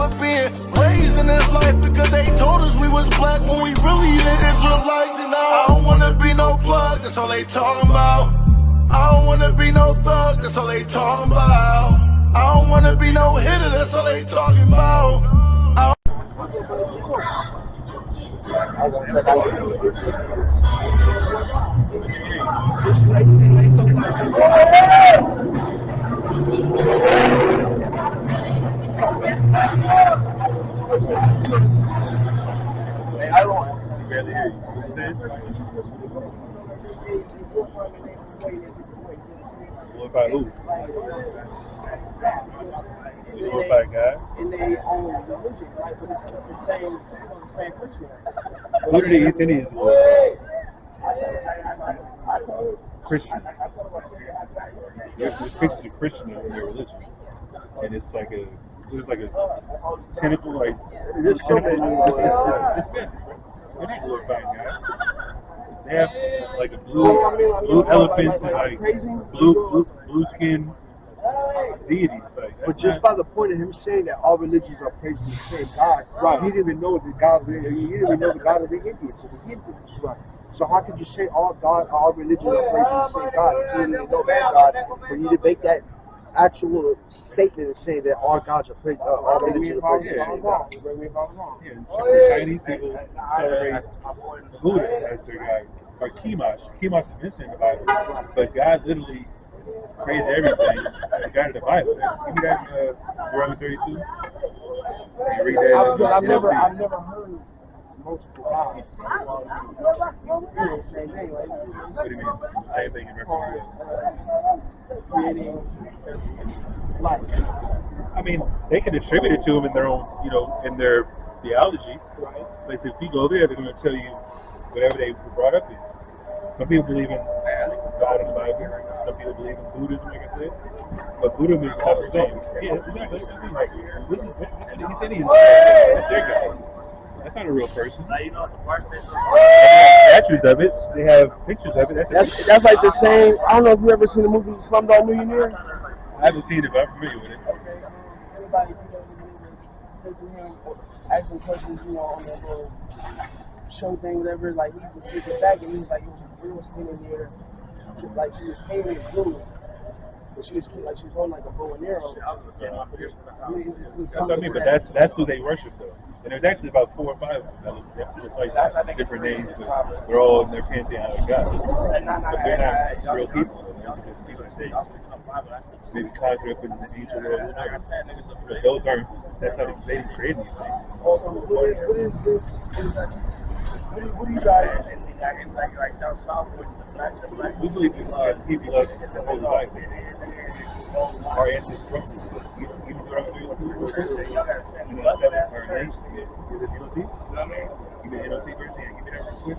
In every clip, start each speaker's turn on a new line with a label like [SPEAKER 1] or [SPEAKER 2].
[SPEAKER 1] remember being raised in this life because they told us we was black when we really ain't Israelites. And I don't wanna be no plug, that's all they talking about. I don't wanna be no thug, that's all they talking about. I don't wanna be no hitter, that's all they talking about.
[SPEAKER 2] I don't barely hear you. What glorify who? Glorify God?
[SPEAKER 3] In their own religion, right? But it's the same person.
[SPEAKER 2] Who do the East Indians glorify? Christian. There's pictures of Christian in their religion, and it's like a tentacle, like it's Spanish, right? They're not glorifying God. They have like a blue elephants and like blue skin deities.
[SPEAKER 4] But just by the point of him saying that all religions are praising the same God, right? He didn't even know the God. He didn't even know the God of the Indians or the Hindus, right? So how could you say all religions are praising the same God? If you didn't even know that God, when you debate that actual statement and saying that all gods are praising, all religions are praising the same God.
[SPEAKER 2] Yeah, Chinese people celebrate Buddha as their God, or Chemosh. Chemosh is mentioned in the Bible, but God literally created everything. The God of the Bible. Give me that in Romans 32. You read that.
[SPEAKER 3] I've never heard multiple gods. Same thing, like,
[SPEAKER 2] what do you mean? Same thing in reference to
[SPEAKER 3] creating life.
[SPEAKER 2] I mean, they can attribute it to them in their own, in their theology.
[SPEAKER 3] Right.
[SPEAKER 2] But if you go there, they're going to tell you whatever they were brought up in. Some people believe in God in the Bible. Some people believe in Buddhism, like I said. But Buddhism is not the same. Yeah, exactly. This is what the Indians say. That's their God. That's not a real person. They have statues of it. They have pictures of it.
[SPEAKER 3] That's like the same. I don't know if you ever seen the movie Slumdog Millionaire.
[SPEAKER 2] I haven't seen it, but I'm familiar with it.
[SPEAKER 3] Okay. Everybody texting him, asking questions, on that little show thing, whatever. Like he was getting back, and he was like, it was a real skin in there. Like she was painted blue. But she was holding like a bow and arrow.
[SPEAKER 2] That's what I mean, but that's who they worship though. And there's actually about 4 or 5 of them that just like different names, but they're all in their pantheon of gods. But they're not real people. They're just people that say maybe conjure up in the ancient world. But those aren't. That's not. They didn't create anything.
[SPEAKER 3] So what is this? What do you guys?
[SPEAKER 2] We believe people love the Holy Bible. Our ancestors even throughout the Give me an NOT version. Give me that real quick.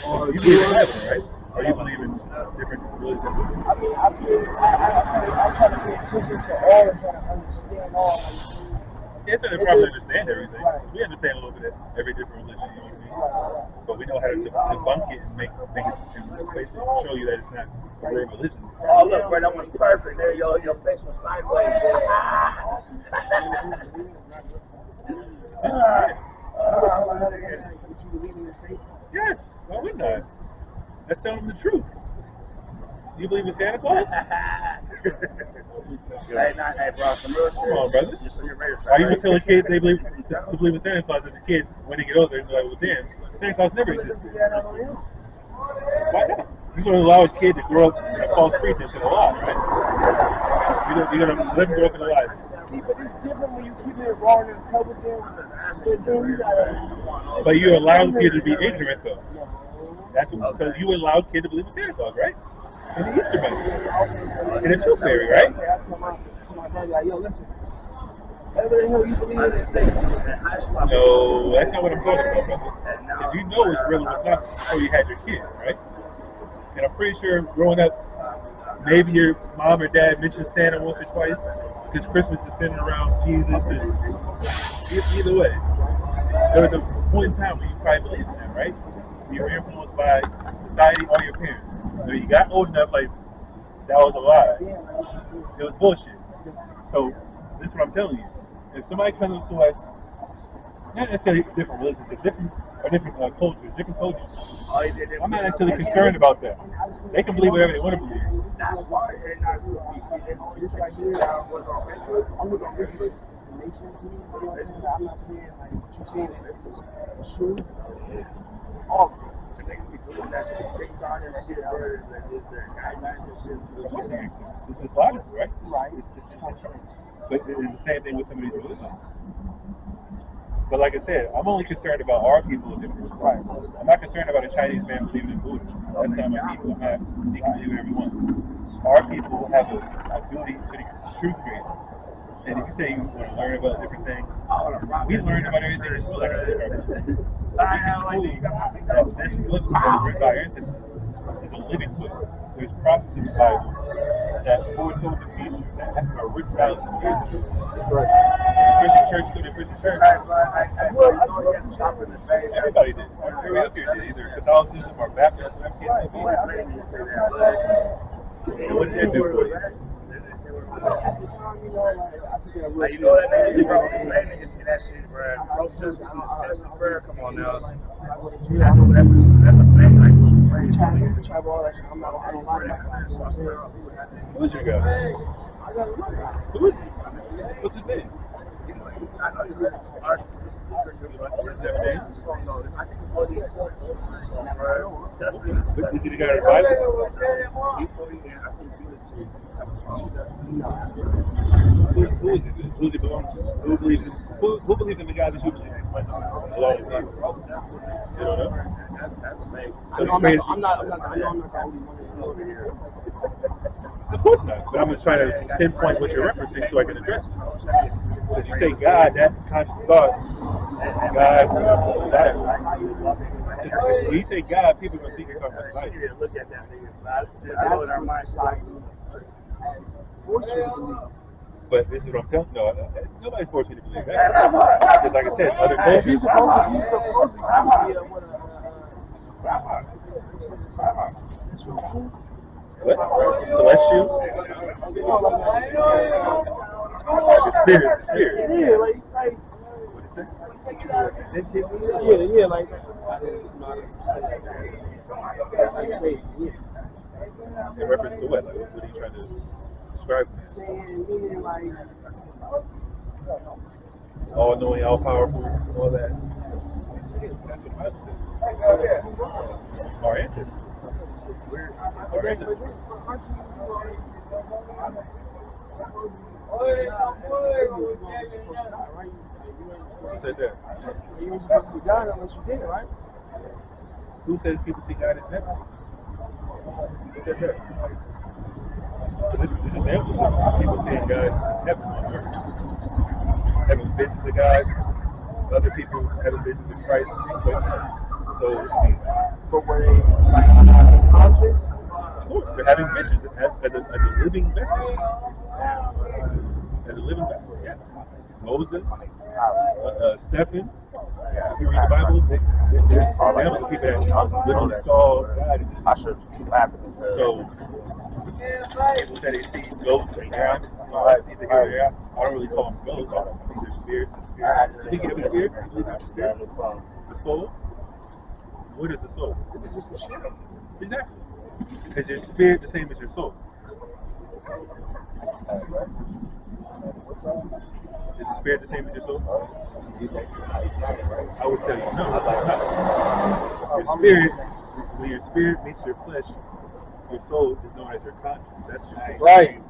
[SPEAKER 2] You believe in heaven, right? Or you believe in different religions?
[SPEAKER 3] I mean, I try to pay attention to all and try to understand all.
[SPEAKER 2] Yeah, so they probably understand everything. Right. We understand a little bit of every different religion, you know what I mean? Right. But we know how to debunk it and make it and basically show you that it's not a real religion.
[SPEAKER 5] Oh, look, bro, that was perfect. There, your face was sideways.
[SPEAKER 2] Yes, why wouldn't I? That's telling them the truth. You believe in Santa Claus?
[SPEAKER 5] Hey, bro, some real shit.
[SPEAKER 2] Come on, brother. Why you gonna tell a kid they believe to believe in Santa Claus as a kid when they get older and they're like, well, damn, Santa Claus never existed. Why not? You're gonna allow a kid to grow up in a false pretense and a lie, right? You're gonna let him grow up in a lie.
[SPEAKER 3] See, but it's different when you keep it raw and covered them.
[SPEAKER 2] But you allow the kid to be ignorant, though. So you allow a kid to believe in Santa Claus, right? And the Easter Bunny. And the Tooth Fairy, right?
[SPEAKER 3] I tell my brother, like, yo, listen. Whatever the hell you believe in this thing.
[SPEAKER 2] No, that's not what I'm talking about, brother. Because you know it's real and it's not before you had your kid, right? And I'm pretty sure growing up, maybe your mom or dad mentioned Santa once or twice because Christmas is centered around Jesus. And either way, there was a point in time where you probably believed in that, right? You were influenced by society or your parents. When you got old enough, like, that was a lie. It was bullshit. So, this is what I'm telling you. if somebody comes up to us, not necessarily different religions, but different cultures, I'm not necessarily concerned about that. They can believe whatever they want to believe.
[SPEAKER 5] That's why they're not going to
[SPEAKER 3] This right here, I'm looking at this nation to me, you know what I'm saying? I'm not saying like what you're saying is true. All of it.
[SPEAKER 2] It's just logical, right?
[SPEAKER 3] Right.
[SPEAKER 2] But it's the same thing with some of these religions. But like I said, I'm only concerned about our people in different religions. Right. I'm not concerned about a Chinese man believing in Buddha. That's not my people. He can believe whatever he wants. Our people have a duty to the true creator. And if you say you want to learn about different things, we learn about everything as well. Like I described. We can prove that this book that was written by our ancestors is a living book. There's prophecies in the Bible that foretold the people that are written thousands of years ago. That's right. Christian church, go to Christian church. Everybody did. Everybody up here did. Either Catholicism or Baptist, whatever case may be. And what did that do for you?
[SPEAKER 3] At the time, you know, like, I took it a real
[SPEAKER 5] You know that nigga, bro, you see that shit, bro. Bro, just prayer, come on now. That's a thing, like,
[SPEAKER 3] travel all that shit. I don't like that.
[SPEAKER 2] Who's your guy? Who is he? What's his name?
[SPEAKER 5] I know you're good.
[SPEAKER 2] What's his name? Is he the guy in the Bible? Who is it? Who does it belong to? Who believes in the God that you believe in? Along with him. You don't know? So
[SPEAKER 3] I'm not the only one here.
[SPEAKER 2] Of course not. But I'm just trying to pinpoint what you're referencing so I can address it. Because you say God, that conscious thought, God, that. When you say God, people are going to think you're talking about life.
[SPEAKER 5] Look at that nigga. I know in our mind,
[SPEAKER 2] But this is what I'm telling you. No, nobody forced me to believe that. Because like I said, other cultures.
[SPEAKER 3] He's supposed to be
[SPEAKER 2] What? Celestial? The spirit.
[SPEAKER 3] Yeah, like
[SPEAKER 2] What is that?
[SPEAKER 3] yeah, like that. That's how you say it, yeah.
[SPEAKER 2] In reference to what? Like, what are you trying to describe?
[SPEAKER 3] Meaning like
[SPEAKER 2] All knowing, all powerful, all that. That's what the Bible says. Our ancestors. Our ancestors. Who said that?
[SPEAKER 3] you were supposed to see God unless you did it, right?
[SPEAKER 2] Who says people see God in heaven? Who said that? But this is examples of people seeing God in heaven on earth. Having visions of God, other people having visions of Christ. So,
[SPEAKER 3] But were they like conscious?
[SPEAKER 2] of course, they're having visions as a living vessel. As a living vessel, yes. Moses, Stephen. If you read the Bible, there's examples of people that literally saw God in this.
[SPEAKER 5] I should laugh at this.
[SPEAKER 2] So, people say they see ghosts and ground. I see the hair. I don't really call them ghosts. I think they're spirits and spirits. You think you have a spirit? You believe you have a spirit? The soul? What is the soul?
[SPEAKER 3] It's just a shit.
[SPEAKER 2] Exactly. Is your spirit the same as your soul? Is the spirit the same as your soul? I would tell you no, it's not. Your spirit, when your spirit meets your flesh, your soul is known as your conscience. That's your soul.
[SPEAKER 3] Right.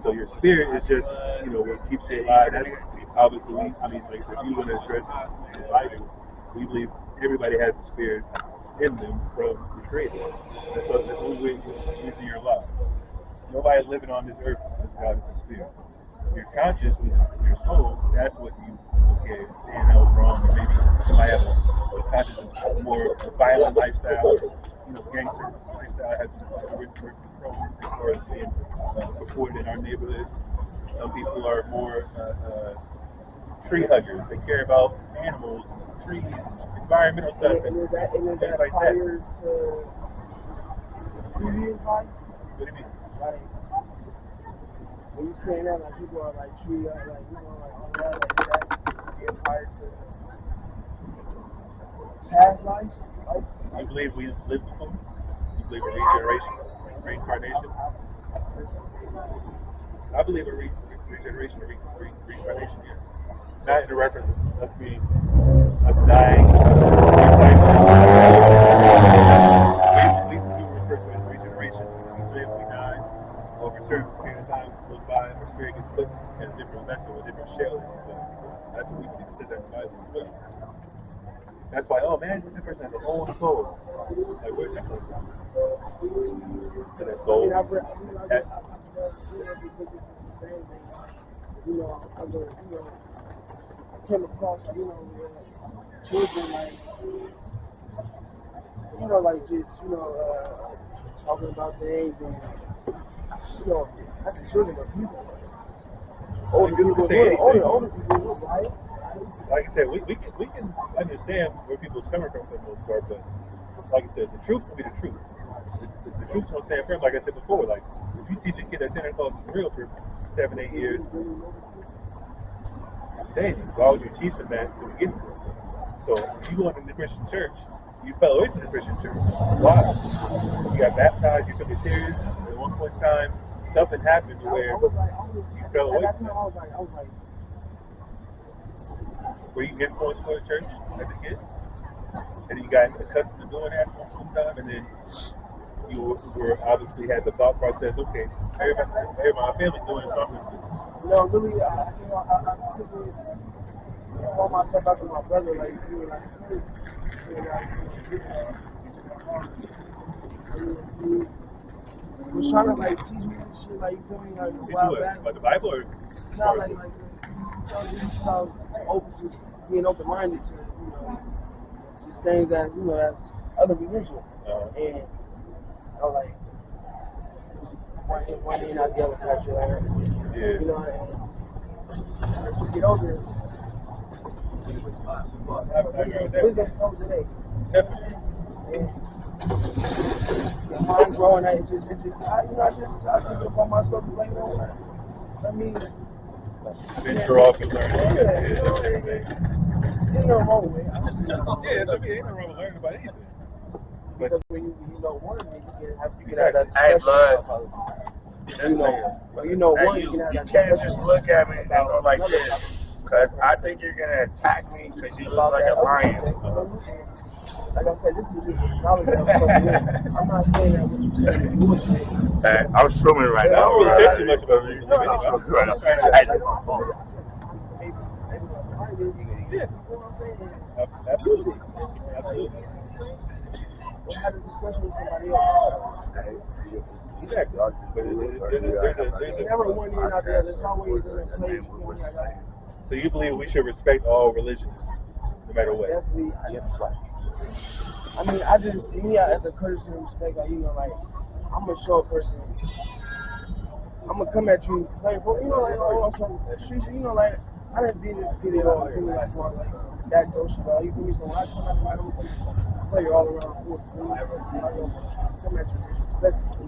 [SPEAKER 2] So your spirit is just, what keeps you alive. That's obviously, like I said, if you want to address the Bible, we believe everybody has a spirit in them from the Creator. That's what we're using your life. Nobody living on this earth without a spirit. Your conscience, which is your soul, that's what you, damn, that was wrong. Or maybe somebody have a conscious, more violent lifestyle, gangster lifestyle has we're control as far as being reported in our neighborhoods. Some people are more tree huggers. They care about animals, trees, environmental stuff, and
[SPEAKER 3] is that
[SPEAKER 2] things like
[SPEAKER 3] prior
[SPEAKER 2] that.
[SPEAKER 3] to previous life?
[SPEAKER 2] What do you mean?
[SPEAKER 3] Like, when you saying that, like people are like treated like all that, like that, being prior to past life. Like,
[SPEAKER 2] You believe we lived before? You believe in regeneration, reincarnation? I believe in regeneration, reincarnation, yes. Not in the reference of us dying. We refer to it as regeneration. We live, we die. Over a certain period of time goes by, our spirit gets put in a different vessel, a different shell. So that's what we believe. It says that in the Bible as well. That's why, oh man, this person has a whole soul. Like, where's that come from? So that soul.
[SPEAKER 3] I came across, children like just, talking about things and, not the children, but people. Older people, right?
[SPEAKER 2] Like I said, we can understand where people's coming from for the most part, but like I said, the truth will be the truth. The truth's gonna stand firm. Like I said before, like if you teach a kid that Santa Claus is real for 7-8 years, I'm saying, why would you teach them that to begin with? So if you go into the Christian church, you fell away from the Christian church. Why? You got baptized, you took it serious, and at one point in time, something happened where you fell away from it. Were you influenced by the church as a kid? And you got accustomed to doing that for some time, and then you were obviously had the thought process, okay, everybody my family's doing it, so I'm going to do it.
[SPEAKER 3] No, really, I took it, call myself after my brother, like, he was trying to, like, teach me this shit, like, you feel me, like, a while back.
[SPEAKER 2] About the Bible, or?
[SPEAKER 3] No, like, just about just being open-minded to, just things that, that's other religion. And I was like, one day not the other type shit, like, and as you get older, wisdom comes today. And the mind growing, I took it upon myself to like, let me
[SPEAKER 2] venture off and learn.
[SPEAKER 3] There's no wrong with it.
[SPEAKER 2] It's okay. Ain't no wrong with learning about anything.
[SPEAKER 3] Because when you know one, you can have that discussion. When you know one, you can have that discussion.
[SPEAKER 5] You can't just look at me and go like this, because I think you're going to attack me because you look like a lion.
[SPEAKER 3] Like I said, this is just knowledge. I'm not saying that what you said is bullshit.
[SPEAKER 5] I'm swimming right
[SPEAKER 2] I
[SPEAKER 5] now.
[SPEAKER 2] don't really say too much about it. Absolutely.
[SPEAKER 3] Have a discussion with somebody else.
[SPEAKER 2] Exactly. There's
[SPEAKER 3] never one in out there. There's always a place.
[SPEAKER 2] So you believe we should respect all religions, no matter what?
[SPEAKER 3] Definitely. I mean, as a courtesy and respect, like, I'm a short person. I'm gonna come at you like, on some streets, like, I didn't get it all. You feel me, like that ghost ball. You feel me? So when I come at you, I don't play you all around the course. I don't come at you disrespectful.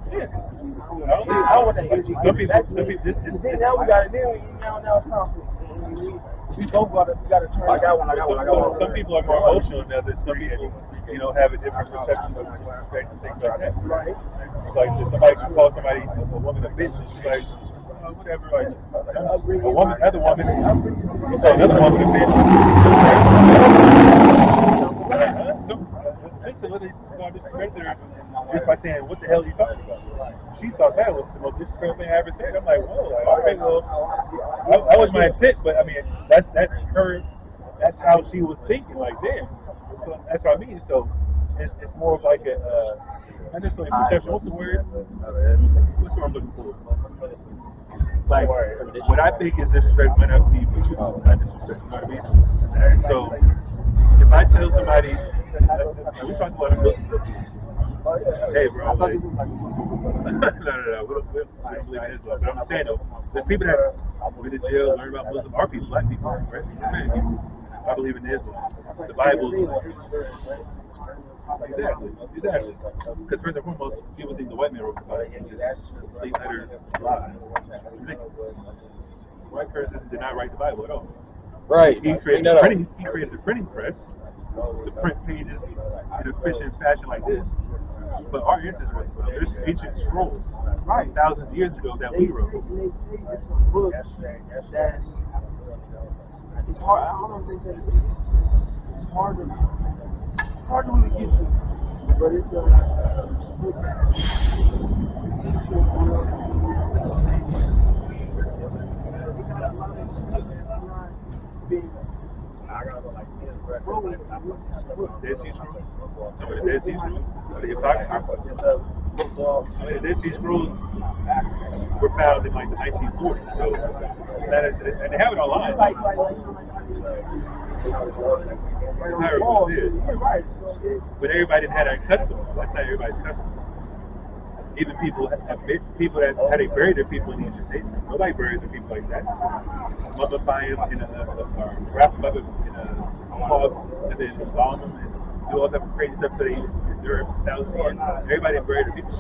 [SPEAKER 2] Yeah.
[SPEAKER 3] I don't want that energy.
[SPEAKER 2] Some people,
[SPEAKER 3] now we got it. Now it's conflict. We both gotta turn.
[SPEAKER 5] I got one.
[SPEAKER 2] Some people are more emotional than others. Some people, have a different perception of respect and things like that.
[SPEAKER 3] Right.
[SPEAKER 2] It's like, so somebody can call somebody a woman a bitch, and she's like, whatever. Like, another woman will call another woman a bitch. Essentially, they disrespected her just by saying, "What the hell are you talking about?" She thought that was the most disrespectful thing I ever said. I'm like, whoa, okay, well, that was my intent, but I mean, that's her. That's how she was thinking. Like, damn. So that's what I mean. So it's more of like a not necessarily perception. What's the word? What's the word I'm looking for? Like, what I think is disrespect might not be what you not disrespect. You know what I mean? So if I tell somebody, we talked about it. Hey, bro. Like, no. We don't believe in Islam. But I'm saying though, there's people that went to jail, learn about Muslim, our people, black people, right? Hispanic people. I believe in Islam. The Bible's Exactly. Because first and foremost, people think the white man wrote the Bible, which is complete utter lie. It's ridiculous. The white person did not write the Bible at all.
[SPEAKER 6] Right.
[SPEAKER 2] He created the printing press to print pages in efficient fashion like this. But our ancestors wrote the Bible. There's ancient scrolls, thousands of years ago that we wrote.
[SPEAKER 3] They say it's a book that's it's hard. I don't know if they said it's hard to really get to, but it's
[SPEAKER 2] Dead Sea Scrolls? Some of the Dead Sea Scrolls? Or the Apocrypha? I mean, the Dead Sea Scrolls were found in like the 1940s, so that is, and they have it online. But everybody didn't have that custom. That's not everybody's custom. Even people that how they buried their people in Egypt, nobody buries their people like that. Mummify them wrap them up in a cloth and then embalm them and do all type of crazy stuff so they endure thousands of years. Everybody didn't bury their people.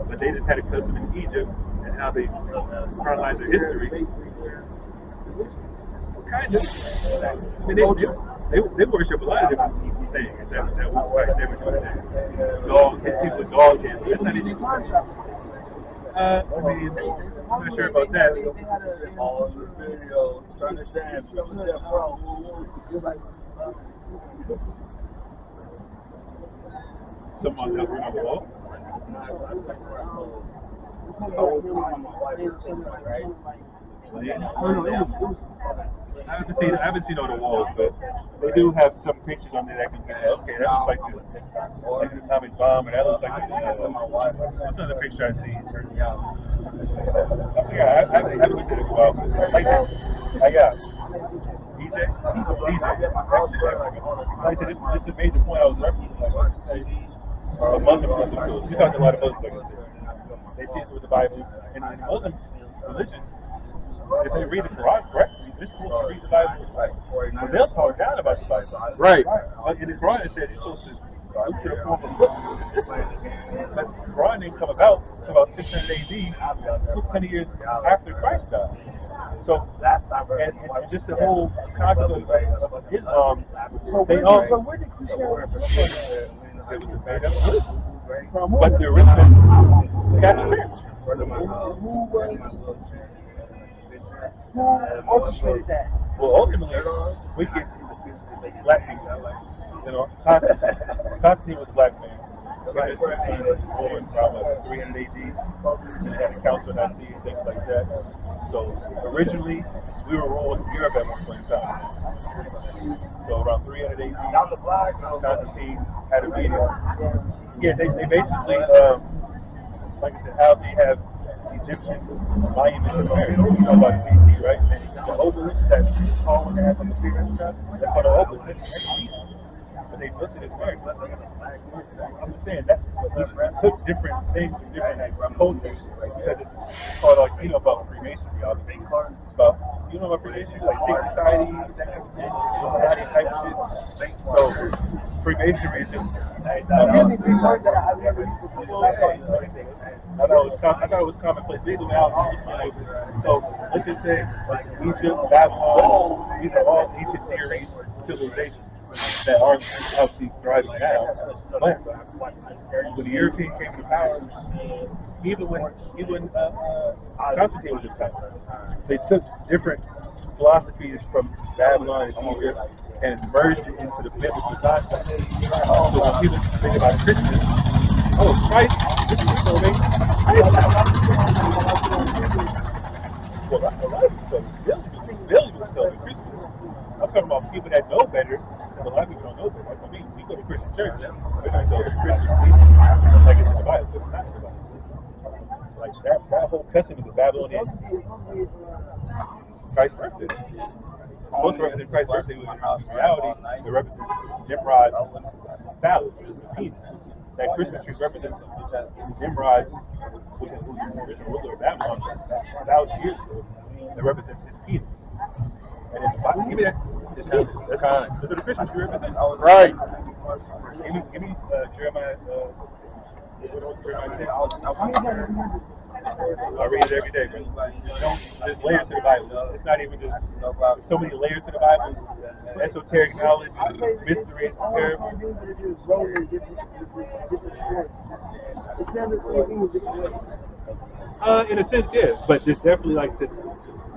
[SPEAKER 2] But they just had a custom in Egypt and how they chronologize their history. Kind of. I mean, they worship a lot of different things that we probably never do today. People with dog heads. That's not even time travel. I mean, I'm not sure about that. Someone else went on the wall? I haven't seen all the walls, but they do have some pictures on there that can be okay. That looks like the atomic bomb, and that looks like what's another picture I see? I haven't looked at it in a while. I got DJ. Like I said, this is a major point I was referencing. Like Muslim tools. We talked a lot of Muslims. Like I said, they see us with the Bible, and in Muslims' religion, if they read the Quran correctly, they're supposed to read the Bible right. But they'll talk down about the Bible.
[SPEAKER 6] Right.
[SPEAKER 2] In the Quran, it said you're supposed to look to the form of books. Because the Quran didn't come about until about 600 AD, 600 years after Christ died. So, and just the whole concept of Islam, they all. It was a made up religion. But the original Catholic Church.
[SPEAKER 3] Who orchestrated that?
[SPEAKER 2] Well, ultimately, we get black people. You know, Constantine was a black man. His two sons born from 300 AD, and they had a council in Nicaea and things like that. So originally, we were ruling Europe at one point in time. So around 300 AD, Constantine had a meeting. Yeah, they basically, like I said, how they have Egyptian monuments in America. You know about the BC, right? The obelisk, that tall one that has like a pyramid on top, that's called an obelisk. But they built it in America. I'm just saying that we took different things from different cultures because it's called, like, you know about Freemasonry, obviously. But you know about Freemasonry, like secret society, that kind of thing, Illuminati type of shit. So Freemasonry is just. I thought it was commonplace. They do now. So let's just say Egypt, Babylon, these are all ancient Near East civilizations that aren't obviously thriving now. But when the European came to power, even when Constantine was in power, they took different philosophies from Babylon and Egypt and merged it into the biblical concept. So when people think about Christmas, oh, Christ, this is Christmas. Well, a lot of people celebrate Christmas. I'm talking about people that know better, because a lot of people don't know better. That's what I mean. We go to Christian church, they're going to celebrate Christmas feast like it's in the Bible, but it's not in the Bible. Like that whole custom is a Babylonian. Christ's birthday. It's supposed to represent Christ's birthday, but in reality, it represents Nimrod's phallus, the penis. That Christmas tree represents Nimrod's, which is the original ruler of Babylon, 1,000 years ago. It represents his penis. And in the Bible, give me that. His penis. That's what the Christmas tree represents.
[SPEAKER 6] Right.
[SPEAKER 2] Give me Jeremiah. Jeremiah 10. I read it every day, man. There's layers to the Bible. It's not even just there's so many layers to the Bible. It's esoteric knowledge, and mysteries, parables.
[SPEAKER 3] It says the same thing in different ways.
[SPEAKER 2] In a sense, yeah, but there's definitely, like I said,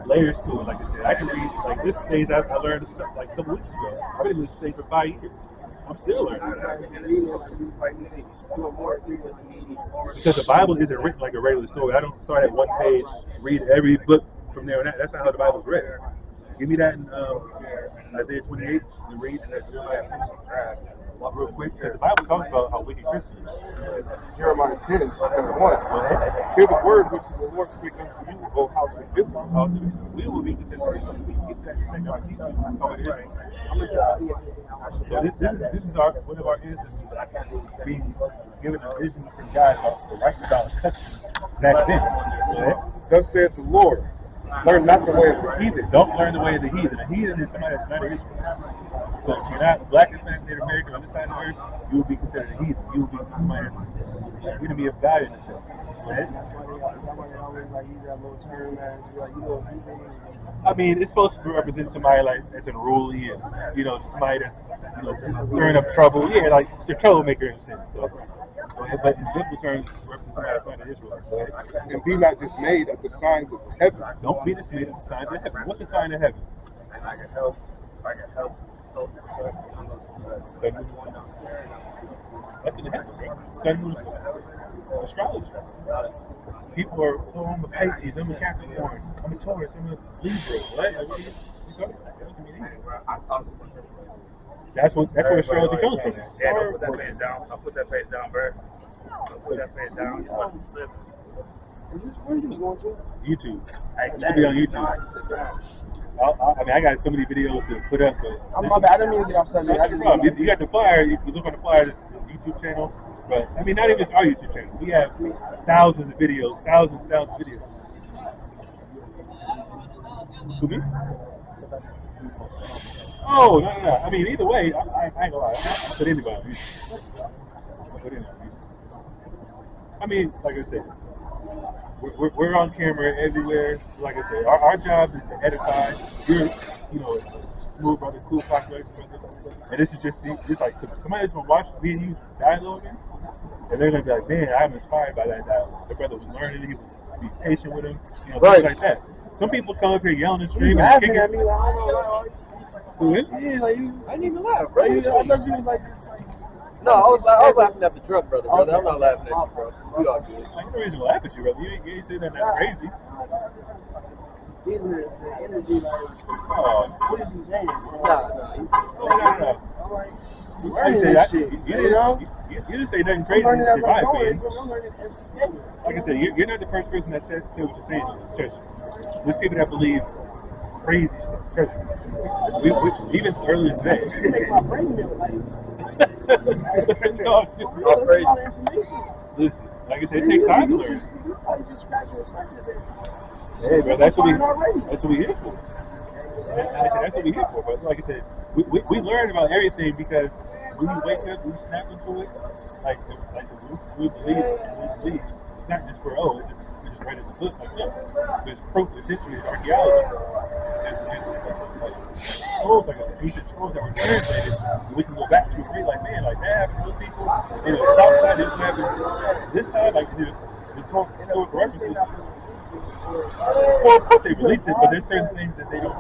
[SPEAKER 2] layers to it. Like I said, I can read like this things I learned stuff like a couple weeks ago. I've been in this thing for 5 years. I'm still learning. Because the Bible isn't written like a regular story. I don't start at one page, read every book from there. And that's not how the Bible's read. Give me that in Isaiah 28 and read real quick, because the Bible talks about how wicked Christians are.
[SPEAKER 4] Jeremiah 10, chapter 1. Hear the word which the Lord speaks unto you, O house of Israel.
[SPEAKER 2] We will be considered. So this is one of our ancestors being given a vision from God about the right about custom back then. Okay?
[SPEAKER 4] Thus saith the Lord, learn not the way of the heathen.
[SPEAKER 2] Don't learn the way of the heathen. A heathen is somebody that's not an Israelite. So if you're not black, Hispanic, Native American on this side of the earth, you will be considered a heathen. You will be somebody that's an enemy of God in a sense. Right? I mean, it's supposed to represent somebody like that's unruly and somebody that's stirring up trouble. Yeah, like they're troublemaker in a sense. So, but in biblical terms, it represents somebody that's not an Israelite. Right?
[SPEAKER 4] And be not dismayed at the signs of heaven.
[SPEAKER 2] Don't be dismayed at the signs of heaven. What's the sign of heaven?
[SPEAKER 5] I can help.
[SPEAKER 2] That's in the heavens, right? Sun, moon, astrology. People are, I'm a Pisces, I'm a Capricorn, I'm a Taurus, I'm a Libra. What? Like, what are you talking about? That doesn't mean anything. That's where astrology comes from.
[SPEAKER 5] Yeah, don't put that face down. I'll put that face down, bro. I'll put that face down. You're about to slip.
[SPEAKER 3] Where's he going to?
[SPEAKER 2] YouTube. It should be on YouTube. I got so many videos to put up, but
[SPEAKER 3] my bad. I didn't mean to get off subject.
[SPEAKER 2] You got the flyer. You look on the flyer, the YouTube channel. But I mean, not even just our YouTube channel. We have thousands of videos, thousands of videos. Who me? Oh no! I mean, either way, I ain't gonna lie. I put anybody on YouTube. I mean, like I said, we're on camera everywhere. Like I said, our job is to edify. You're, smooth brother, cool brother. And this is just like somebody's gonna watch me and you dialoguing, and they're gonna be like, man, I'm inspired by that dialogue. The brother was learning, he was be patient with him, things like that. Some people come up here yelling and screaming and kicking at me. Who is?
[SPEAKER 3] Yeah, like I didn't even laugh, bro. I thought you was like.
[SPEAKER 6] No, I was laughing at the truck, brother. I'm not laughing at you, bro. We all good.
[SPEAKER 2] Like, no reason to laugh at you, brother. You ain't saying that that's crazy.
[SPEAKER 3] The energy, like, what is he saying?
[SPEAKER 2] No. You didn't say nothing crazy in my opinion. Like I said, you're not the first person that said what you're saying in this church. There's people that believe crazy stuff. Trust me. We even earlier today. Listen, like I said, it takes time to learn. Hey, bro, that's what we here for. That's what we here for. But like I said, we learn about everything because when we wake up, we snap into it. Like we believe. It's not just for we just read in the book. Like no, there's proof, there's history, there's archaeology. There's scrolls, like I said, ancient scrolls that were translated. And we can go back to and read, like man, like that happened to those people. Southside this happened this time. Like there's historical references. Well, of course they release it, but there's certain things that they don't.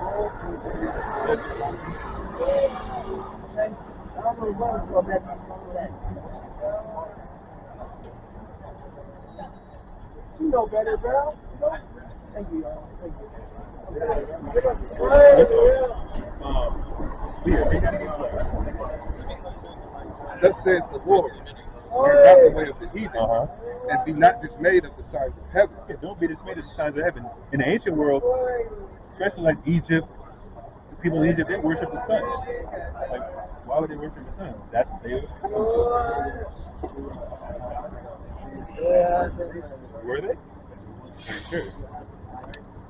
[SPEAKER 3] You know better, bro. Thank you, y'all. Thank you.
[SPEAKER 4] Thus saith the Lord, learn not the way of the heathen, and be not dismayed of the signs of heaven.
[SPEAKER 2] Yeah, don't be dismayed of the signs of heaven. In the ancient world, especially like Egypt, the people in Egypt, they worship the sun. Like, why would they worship the sun? That's what they were they?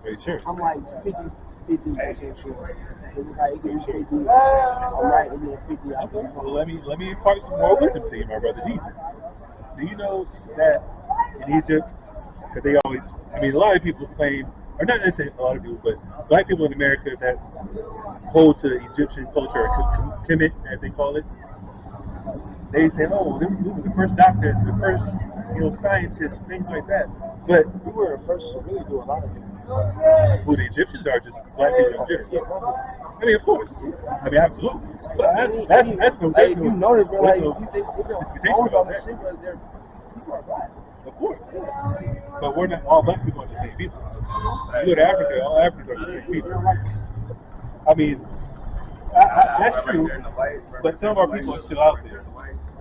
[SPEAKER 2] Very sure.
[SPEAKER 3] I'm like 50. 50% sure. It was like, it could be 50. I'm right, and then 50. I
[SPEAKER 2] Okay. Well, let me impart some more wisdom to you, my brother. Egypt. Do you know that in Egypt, because they always, I mean, a lot of people claim, or not necessarily a lot of people, but black people in America that hold to Egyptian culture, or Kemet, as they call it, they say, oh, they were the first doctors, the first, scientists, things like that. But
[SPEAKER 3] we were the first to really do a lot of things.
[SPEAKER 2] Who the Egyptians are, just black people in general. I mean, of course. I mean, absolutely. But that's no
[SPEAKER 3] like, you notice, bro, like, you think
[SPEAKER 2] disputation about that.
[SPEAKER 3] Shit, but people are black.
[SPEAKER 2] Of course. But we're not all black people are the same people. You go to Africa, all Africans are the same people. I mean, that's true. But some of our people are still out there.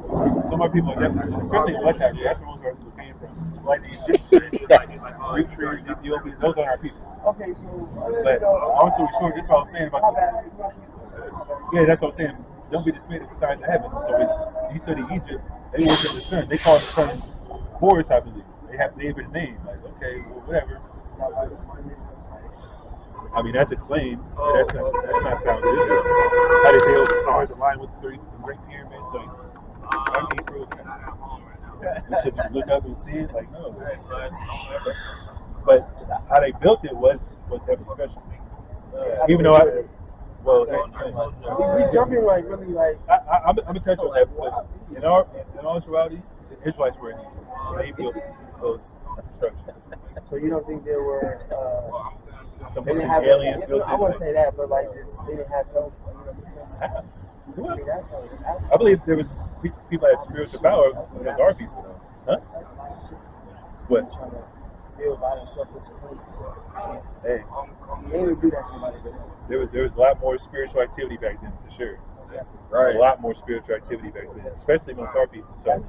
[SPEAKER 2] Some of our people are definitely, especially in West Africa, that's where most of our people came from. Like the Egyptians, Eritreans, Ethiopians, those are our people.
[SPEAKER 3] Okay, so.
[SPEAKER 2] But also, short, that's what I was saying about yeah, that's what I was saying. Don't be dismayed at the signs of heaven. So when you study Egypt, they worship the sun. They call the sun Horus, I believe. They have named a name. Like, okay, well, whatever. I mean, that's explained, but that's not found in Israel. How they say, oh, the stars align with the Great Pyramids. Like, I can't prove that. Just because you look up and see it, like, no. But how they built it was definitely special. Even though
[SPEAKER 3] we jumping like really like.
[SPEAKER 2] I'm gonna touch on that, but in all actuality, the Israelites were in Egypt. They built those structures.
[SPEAKER 3] So you don't think there were
[SPEAKER 2] some
[SPEAKER 3] they didn't have
[SPEAKER 2] aliens built?
[SPEAKER 3] I wouldn't say that, but like just they didn't have no.
[SPEAKER 2] I mean, I believe there was people that had spiritual power. So those are people, though. Huh? What? Hey, there was a lot more spiritual activity back then, for sure. Right. A lot more spiritual activity back then, especially amongst our people. So,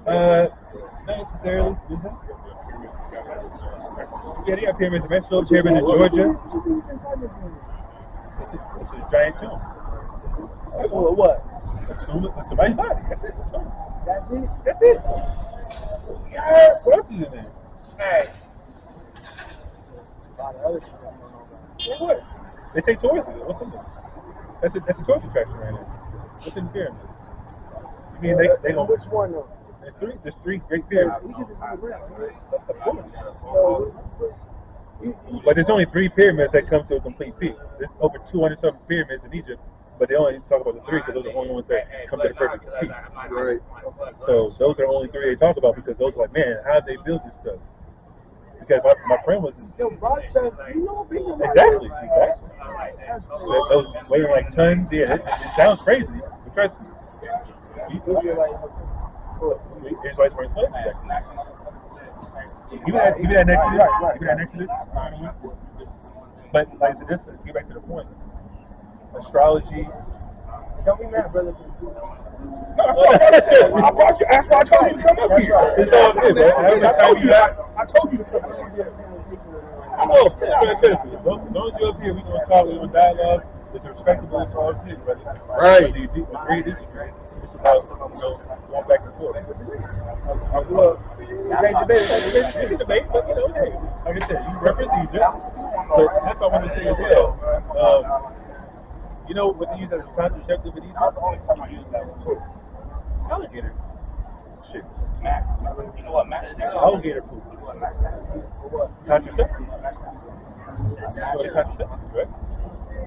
[SPEAKER 2] not necessarily. Yeah, they got pyramids in Mexico, pyramids in Georgia. It's a giant tomb.
[SPEAKER 3] That's what?
[SPEAKER 2] A tomb of somebody's body. That's it. A tomb.
[SPEAKER 3] That's it?
[SPEAKER 2] That's it. Yes. What else is in there?
[SPEAKER 3] Hey. A lot of other shit I don't know about.
[SPEAKER 2] Yeah, what? They take tourists. What's in there? That's a tourist attraction right now. What's in the pyramid? You mean they don't?
[SPEAKER 3] Which one though?
[SPEAKER 2] There's three great pyramids. Of course.
[SPEAKER 3] So
[SPEAKER 2] but there's only 3 pyramids that come to a complete peak. There's over 200 something pyramids in Egypt, but they only talk about the 3 because those are the only ones that come to the perfect peak.
[SPEAKER 6] Right.
[SPEAKER 2] So those are only 3 they talk about because those are like, man, how did they build this stuff? Because my friend was just, exactly. Those weighing like tons. Yeah, it sounds crazy, but trust me. Israelites were enslaved back then. Even that Exodus. But like I said, this get back to the point. Astrology.
[SPEAKER 3] Don't be mad, brother.
[SPEAKER 4] I brought you. That's why I told you to come up here.
[SPEAKER 2] It's all good, man.
[SPEAKER 4] I told you to come up here.
[SPEAKER 2] I know. As long as you're up here, we're gonna talk. We're gonna dialogue. It's a respectable as far as it, brother.
[SPEAKER 6] Right.
[SPEAKER 2] Whether you agree, disagree. It's about going back and forth. Great debate, but hey, like I said, you represent Egypt. But that's what I want to say as well. What they use as a contraceptive in Egypt? Alligator. Shit.
[SPEAKER 5] You know what, Matt?
[SPEAKER 2] Alligator poop. Contraceptive. The contraceptive, right?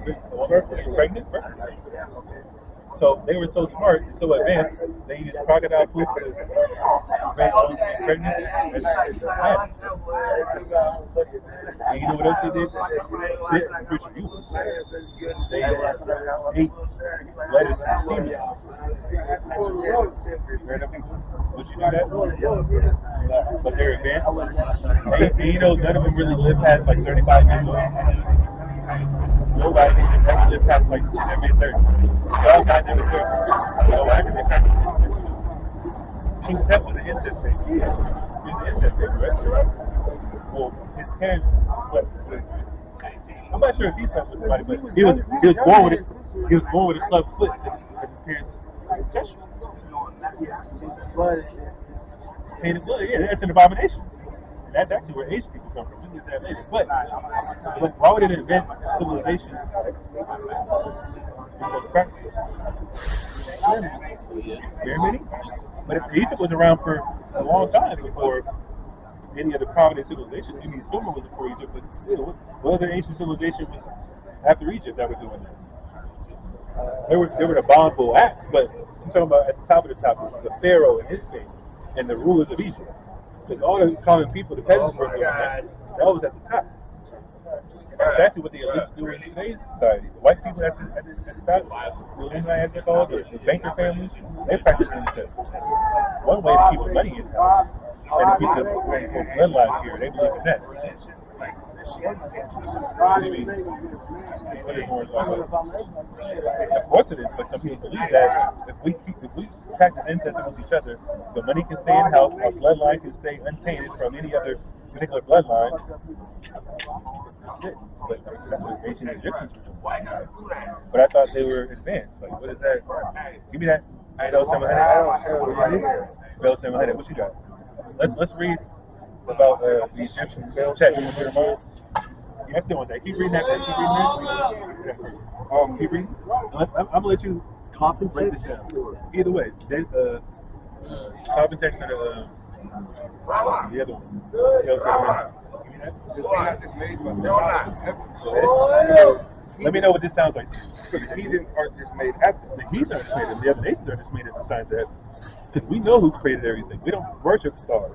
[SPEAKER 2] You're pregnant, right? So they were so smart and so advanced, they used crocodile poop to prevent being pregnant. And you know what else they did? Sit and preach you. They ate lettuce and semen. Would you do that? But they're advanced. And none of them really live past like 35 years old. Nobody ever lived past like their mid-30s. Y'all got never 30. No, I can be King Tut was an incest baby. He was an incest baby, right? Well, his parents slept with him. I'm not sure if he slept with somebody, but he was born with it. He was born with a club foot because his parents were incestual. It's tainted blood, yeah, that's an abomination. And that's actually where Asian people come from. We get that later. But why would it invent civilization in those practices? Experimenting? But if Egypt was around for a long time before any other prominent civilization. I mean, Sumer was before Egypt, but still, what other ancient civilization was after Egypt that were doing that? There were the abominable acts, but I'm talking about at the top of the top, the Pharaoh and his thing, and the rulers of Egypt. Because all the common people, the peasants were doing that. That was at the top. That's exactly what the elites do in today's society. The white people at the top, the Illinois, as they're called, the banker families, they practice incest. One way to keep the money in house and to keep the bloodline here. They believe in that. What do you mean? What is more about? Of course it is, but some people believe that if we practice incest amongst each other, the money can stay in house, our bloodline can stay untainted from any other particular bloodline. That's it. But that's what ancient Egyptians were doing. But I thought they were advanced. Like, what is that? Give me that. Spell 700. Spell 700. What you got? Let's read about the Egyptian text. Yeah, I still want that. Keep reading that. Keep reading. I'm gonna let you break this down. Either way, coffin text or the other one. Let me know what this sounds like.
[SPEAKER 7] So the heathen aren't just made after.
[SPEAKER 2] The heathen are just made it. The other nations are just made it the signs of heaven. Because we know who created everything. We don't worship stars.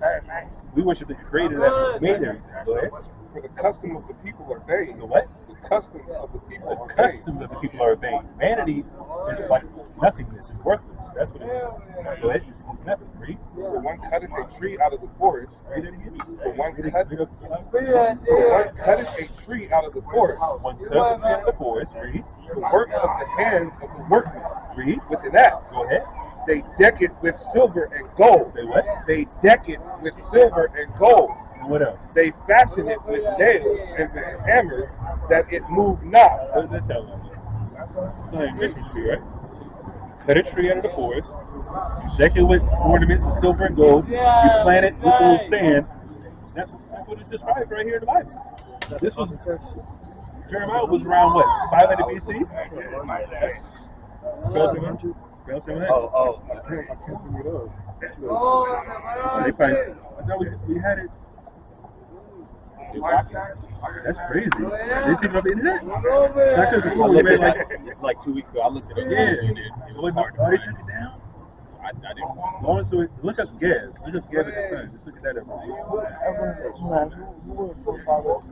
[SPEAKER 2] We worship the creator that made everything. Go ahead.
[SPEAKER 7] For the custom of the people are vain.
[SPEAKER 2] The what?
[SPEAKER 7] The customs of the people are vain.
[SPEAKER 2] Customs of the people are vain. Vanity is like nothingness. It's worthless. That's what it is. Go ahead. It's nothing. Read.
[SPEAKER 7] For one cutteth a tree out of the forest.
[SPEAKER 2] Read it again.
[SPEAKER 7] For one cutteth a tree out of the forest.
[SPEAKER 2] One cutteth out of the forest. Read.
[SPEAKER 7] The work of the hands of the workman.
[SPEAKER 2] Read.
[SPEAKER 7] With an axe.
[SPEAKER 2] Go ahead.
[SPEAKER 7] They deck it with silver and gold.
[SPEAKER 2] They what?
[SPEAKER 7] They deck it with silver and gold.
[SPEAKER 2] And what else?
[SPEAKER 7] They fasten it with nails and with hammers that it move not.
[SPEAKER 2] What does that sound like? It's like a Christmas tree, right? Cut a tree out of the forest, you deck it with ornaments of silver and gold, you plant it with a little stand. That's what it's described right here in the Bible. This was Jeremiah was around what? 500 BC? Spell 700? Spell 700?
[SPEAKER 4] Oh, I can't figure it out.
[SPEAKER 2] So they probably, I thought we had it. That's crazy. They take it off the internet?
[SPEAKER 6] Like 2 weeks ago, I looked it up.
[SPEAKER 2] Yeah.
[SPEAKER 6] It was hard to
[SPEAKER 2] They
[SPEAKER 6] find.
[SPEAKER 2] took it down?
[SPEAKER 6] I didn't.
[SPEAKER 2] Long so look up Geb. Look up Geb at the sun. Just look at that up.
[SPEAKER 3] Who were the forefathers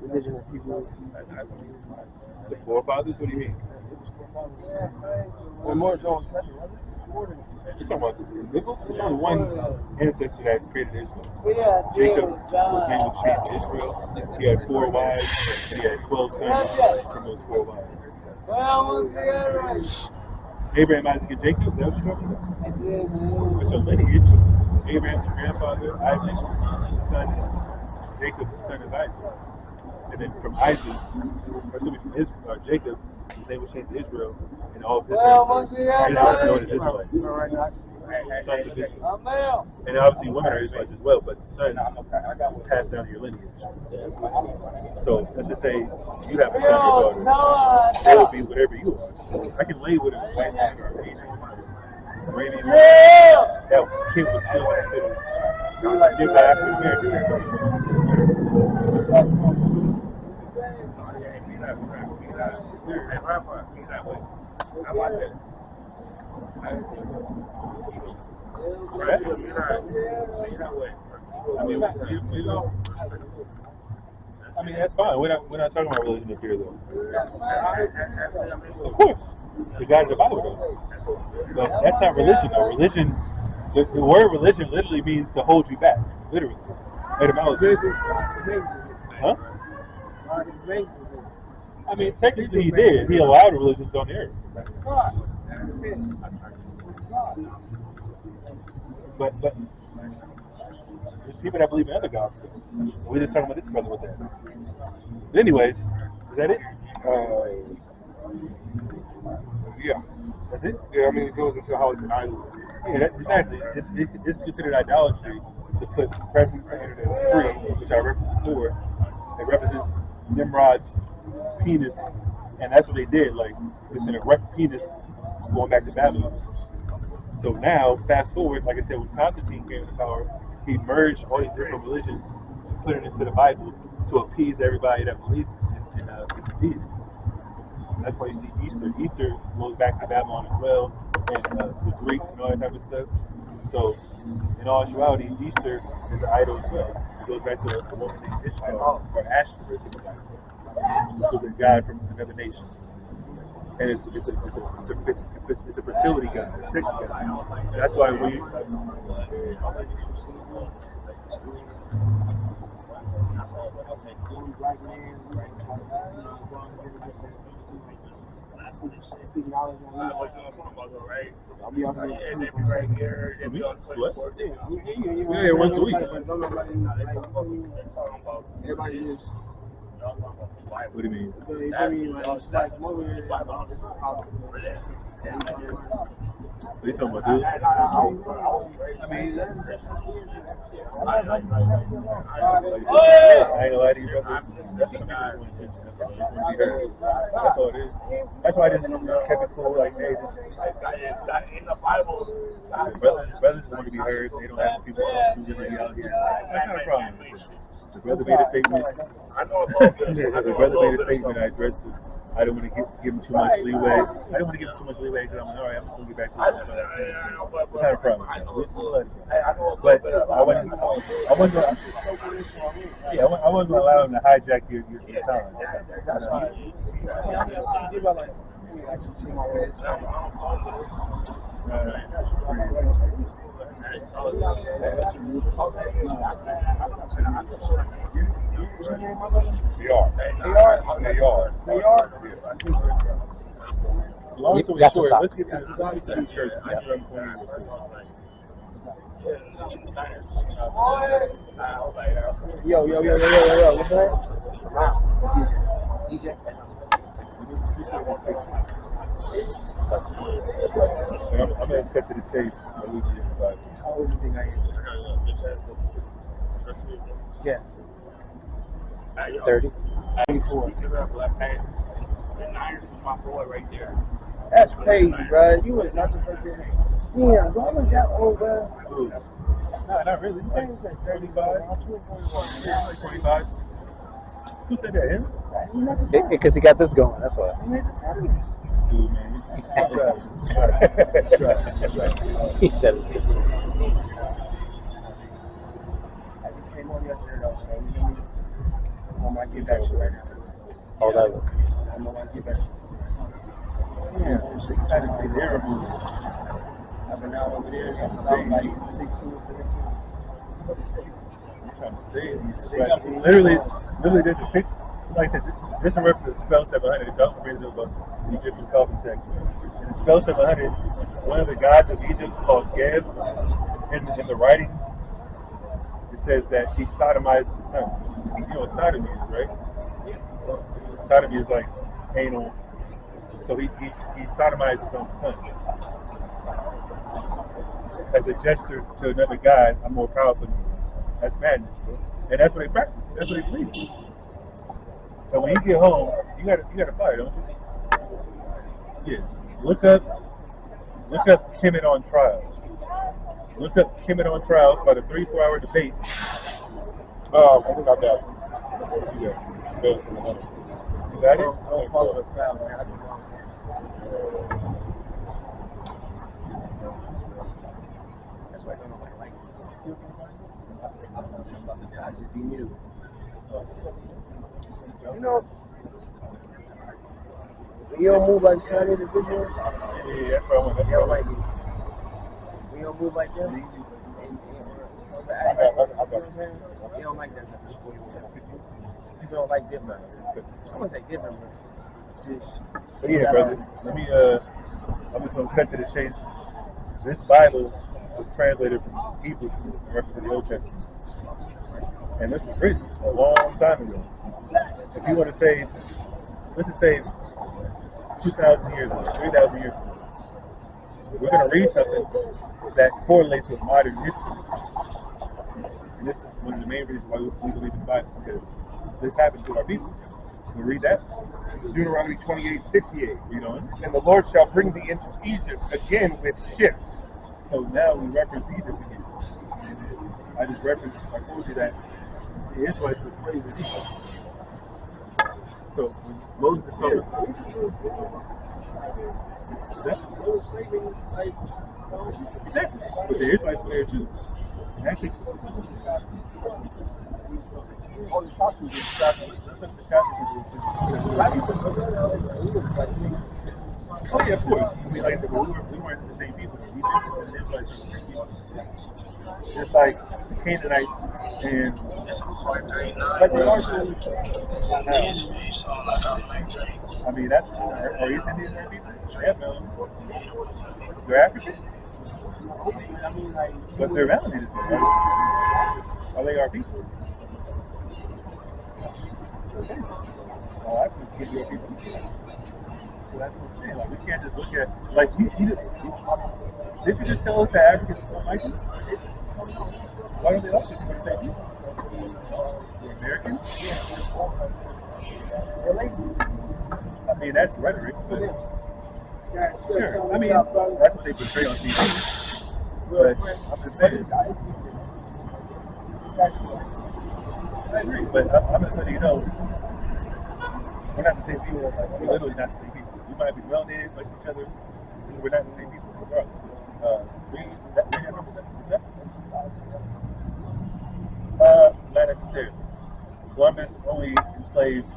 [SPEAKER 3] religion of people?
[SPEAKER 2] The forefathers? What do you mean?
[SPEAKER 3] Or more than 7, wasn't it?
[SPEAKER 2] You're talking about the biblical? There's only one ancestor that created Israel. Jacob, whose name was changed to Israel. He had 4 wives, and he had 12 sons from those 4 wives. Abraham, Isaac, and Jacob, is that what you're talking about? It's a lineage. Abraham's the grandfather, Isaac's son, Jacob's the son of Isaac. And then from Isaac, or something from Jacob, his name was changed to Israel, and all of his sons are known as Israelites. Sons of Israel. And obviously women are Israelites as well, but the sons pass down your lineage. So let's just say you have a son or daughter, they will be whatever you are. I can lay with a white man or an Asian woman, Arabian woman. That kid was still considered African American. I mean, that's fine. We're not talking about religion up here, though. Of course, the God of the Bible, though. But that's not religion, though. Religion, the word religion literally means to hold you back, literally. Etymology. Huh? I mean, technically he did. He allowed religions on the earth. But there's people that believe in other gods. We're just talking about this brother with that. But anyways, is that it?
[SPEAKER 7] Yeah.
[SPEAKER 2] That's it?
[SPEAKER 7] Yeah, I mean, it goes into how it's an idol.
[SPEAKER 2] Yeah, exactly. It's considered idolatry to put presence in it as 3, which I referenced before. It represents Nimrod's penis, and that's what they did. Like, it's an erect penis going back to Babylon. So now, fast forward, like I said, when Constantine came to power, he merged all these different religions and put it into the Bible to appease everybody that believed in the deity. That's why you see Easter. Easter goes back to Babylon as well, and the Greeks and all that type of stuff. So, in all actuality, Easter is an idol as well. It goes back to a woman named Ishtar, or Ashtoreth, which was a god from another nation. And it's a fertility god, a sex god. And that's why we. Yeah, once a week.
[SPEAKER 3] Everybody is.
[SPEAKER 2] What do you mean? What are you talking about, dude? I mean, I ain't gonna lie to you, brother. That's something I want attention. That's all. Just want to be heard. That's all it is. That's why I just kept it cool. Like, hey, brothers just want to be heard. They don't have people who really out here. That's not a problem. The brother made a statement. The brother made a statement. I addressed it. I don't want to give him too much leeway. I don't want to give him too much leeway because I'm like, all right, I'm just going to get back to it. It's not a problem. But I wasn't going to allow him to hijack your time. They are. Long story short, let's get to the church.
[SPEAKER 3] Yo, what's that? DJ.
[SPEAKER 2] I'm going to cut to the chase.
[SPEAKER 3] How old do you think I am? Yes. 30. 24. That's crazy, bro. You was not the first guy. Yeah, bro, I'm that old, bro.
[SPEAKER 2] No, not really. I was like 35. 25. Who said that, him?
[SPEAKER 6] Because he got this going, that's why.
[SPEAKER 2] Dude, man. That's right.
[SPEAKER 6] He said it.
[SPEAKER 3] I just came on yesterday, though, so I might get back to you right now.
[SPEAKER 6] All that look.
[SPEAKER 3] I might get back to you.
[SPEAKER 2] Yeah, so you had to be there.
[SPEAKER 3] I've been out over there since I was like 16, 17.
[SPEAKER 2] I'm trying to say it. Literally, there's a picture. Like I said, this is a reference to spell 700. It's also related about the Egyptian coffin text. In spell 700, one of the gods of Egypt called Geb, in the writings, it says that he sodomizes the sun. You know what sodomy is, right? Sodomy is like anal. So he sodomized his own son. As a gesture to another god, I'm more powerful than you. That's madness. And that's what they practice. That's what they believe. But when you get home, you gotta fight, don't you? Yeah. Look up Kemet on Trial. Look up Kemet on Trial. It's about a 3-4 hour debate. Oh, I think I got it. What you got? Spell 700. You got it?
[SPEAKER 3] Don't follow the crowd, man. That's why I don't know what I like. I just be new. You know, we don't move like some individuals.
[SPEAKER 2] Yeah, that's what I want.
[SPEAKER 3] We don't like it. We don't move like them.
[SPEAKER 2] I got
[SPEAKER 3] You know what I'm saying? They don't like that type of sport. People don't like different. I wouldn't say different, but just.
[SPEAKER 2] But yeah, brother. Let me. I'm just gonna cut to the chase. This Bible was translated from Hebrew in reference to the Old Testament, and this was written a long time ago. If you want to say, let's just say 2,000 years ago, 3,000 years ago, we're going to read something that correlates with modern history. one of the main reasons why we believe in the Bible, because this happened to our people. We'll read that.
[SPEAKER 7] Deuteronomy 28:68.
[SPEAKER 2] Read on.
[SPEAKER 7] And the Lord shall bring thee into Egypt again with ships.
[SPEAKER 2] So now we reference Egypt again. I just referenced, I told you that the Israelites were slaves in Egypt. So when Moses is talking, exactly. But the Israelites were there too. And actually, all the Shastas oh yeah, of course. I mean, like I said, we weren't the same people. We just the Israelites are the same people. Just like the Canaanites and like the Archers. I mean, that's are East Indians our people? Yeah, man. They're African.
[SPEAKER 3] I mean, like,
[SPEAKER 2] But they're melanated, right? Are they our people? All Africans can be our people. So that's what I'm saying. Like, we can't just look at, like, did you just tell us that Africans don't like us? Why don't they like us? We're the same people. We're Americans? I mean, that's rhetoric. But sure. I mean, that's what they portray on TV. But I'm just saying. I agree, but I'm just letting you know, we're not the same people. We're literally not the same people. We might be melanated like each other, but we're not the same people regardless. Not necessarily. Columbus only enslaved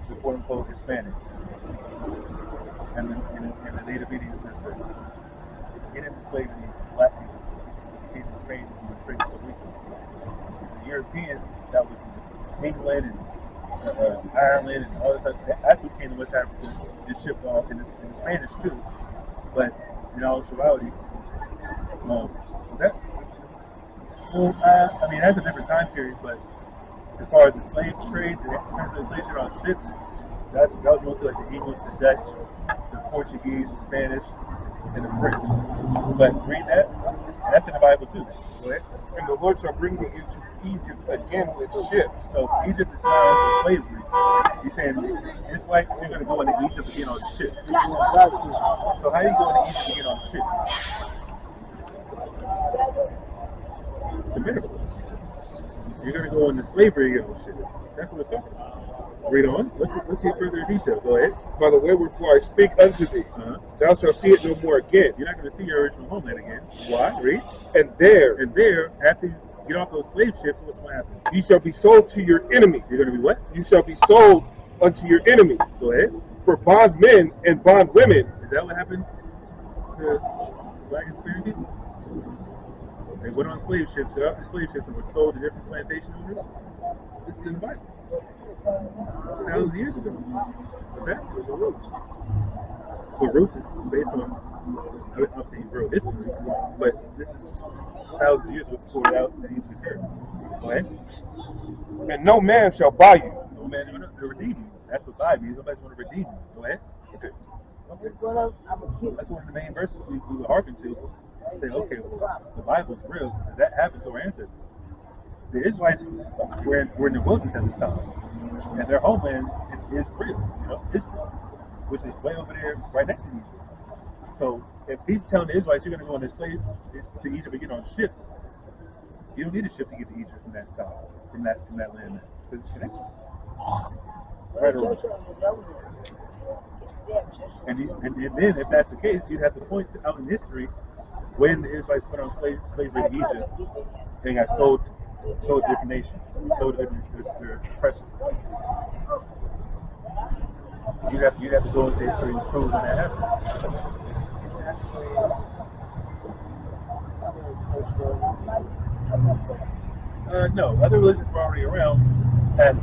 [SPEAKER 2] the quote-unquote Hispanics and the native Indians per se. He didn't enslave any black people. He came to Spain and went straight to Puerto Rico. The European that was in England and Ireland and all this stuff, that's who came to West Africa and shipped off in the Spanish too. But in all actuality, what's that? Well, I mean, that's a different time period, but as far as the slave trade, in terms of the slave trade on ships, that was mostly like the English, the Dutch, the Portuguese, the Spanish, and the French. But read that, and that's in the Bible too. Go ahead.
[SPEAKER 7] And the Lord shall bring thee into Egypt again with ships.
[SPEAKER 2] So Egypt is not slavery. He's saying it's like you're going to go into Egypt again on ships. So how do you go into Egypt again on ships? It's a miracle. You're going to go into slavery again on ships. That's what it's talking about. Read on. Let's hear further detail. Go ahead.
[SPEAKER 7] By the way, wherefore I speak unto thee, thou shalt see it no more again.
[SPEAKER 2] You're not going to see your original homeland again. Why? Read.
[SPEAKER 7] And there,
[SPEAKER 2] after you get off those slave ships, what's going to happen?
[SPEAKER 7] you shall be sold to your enemies.
[SPEAKER 2] You're going to be what?
[SPEAKER 7] You shall be sold unto your enemies.
[SPEAKER 2] Go ahead.
[SPEAKER 7] For bondmen and bondwomen.
[SPEAKER 2] Is that what happened to black Hispanic people? They went on slave ships, got off the slave ships, and were sold to different plantation owners. This is in the Bible. Thousands of years ago. What's that? There's a roots. Well, roots is based on, I'm saying real history, but this is thousands of years before that even occurred. Go ahead.
[SPEAKER 7] And no man shall buy you.
[SPEAKER 2] No man is going to redeem you. That's what buy means. Nobody's going to redeem you. Go ahead. Okay. That's one of the main verses we would hearken to. Say, okay, well, the Bible is real. That happened to our ancestors. The Israelites were in the wilderness at this time, and their homeland is real, Israel, which is way over there, right next to Egypt. So, if he's telling the Israelites you're going to go on this slave to Egypt and get on ships, you don't need a ship to get to Egypt from that time, from that land, because it's connected. Right around. And then, if that's the case, you'd have to point out in history when the Israelites put on slavery in Egypt and got sold to different nations, sold to their oppressors. You have to go into history and prove when that happened. No, other religions were already around. And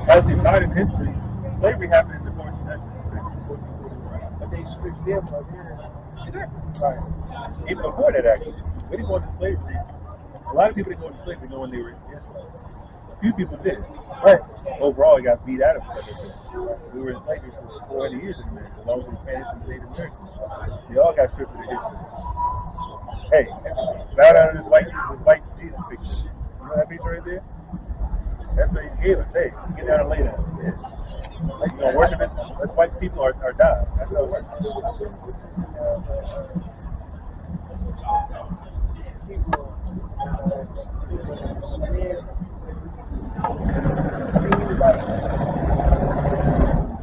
[SPEAKER 2] as in modern history, slavery happened in the 1441.
[SPEAKER 3] But they stripped them up here.
[SPEAKER 2] Exactly. Right. Even before that, actually, they didn't go into slavery. A lot of people didn't go into slavery knowing they were Israelites. A few people did, but overall, it got beat out of us. We were in slavery for 400 years in America, along with the Spanish and the Native Americans. They all got stripped of their history. hey, bow down to this white Jesus picture. You know that picture right there? That's what he gave us. Hey, get down and lay down. Yeah. Like, you know, worship us white people or die. That's how it works.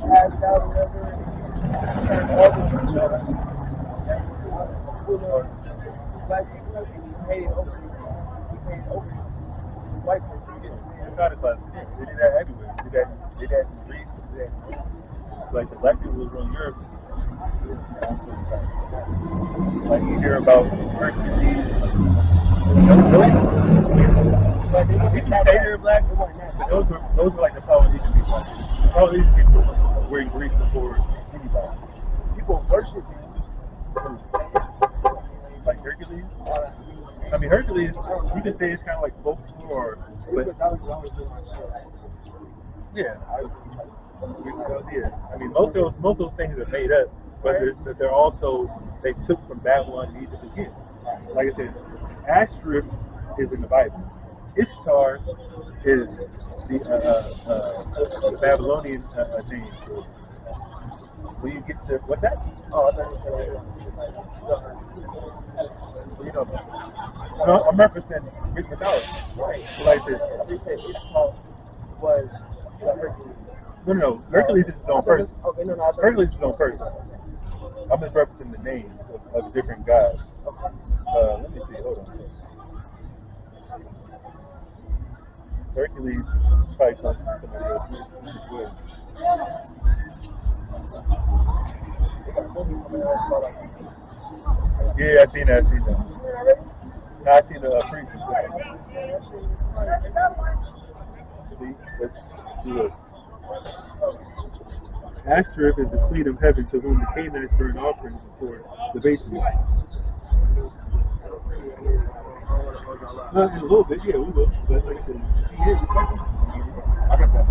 [SPEAKER 3] Passed out or whatever, turned over black people, and he paid it over. He paid it over the white person. You get what I'm saying?
[SPEAKER 2] God is like, yeah, they did that everywhere. They did that in Greece. Like the black people was ruling Europe. Like you hear about Hercules. People say they're black, but those were like the Polynesian people. The Polynesian people were in Greece before anybody.
[SPEAKER 3] People worship him.
[SPEAKER 2] Like Hercules. I mean, Hercules, you can say it's kind of like folklore, but yeah, I mean, most of those things are made up, but they're also they took from Babylon and Egypt again. Like I said, Ashtoreth is in the Bible. Ishtar is the Babylonian name. When you get to what's that? Oh, I thought you said you know. No, I'm referencing Greek mythology. Right. So like this.
[SPEAKER 3] They said Ishtar was Hercules.
[SPEAKER 2] No. Hercules is his own person.
[SPEAKER 3] Okay, no.
[SPEAKER 2] Hercules is his own person. I'm just referencing the names of different gods. Let me see. Hold on. Hercules probably comes from somebody else. Yeah, I seen that. No, I seen the preview. See, let's do this. Ashtoreth is the queen of heaven to whom the Canaanites burn offerings for libations. A little bit, yeah, we will. But like I said, she is the queen. I got that.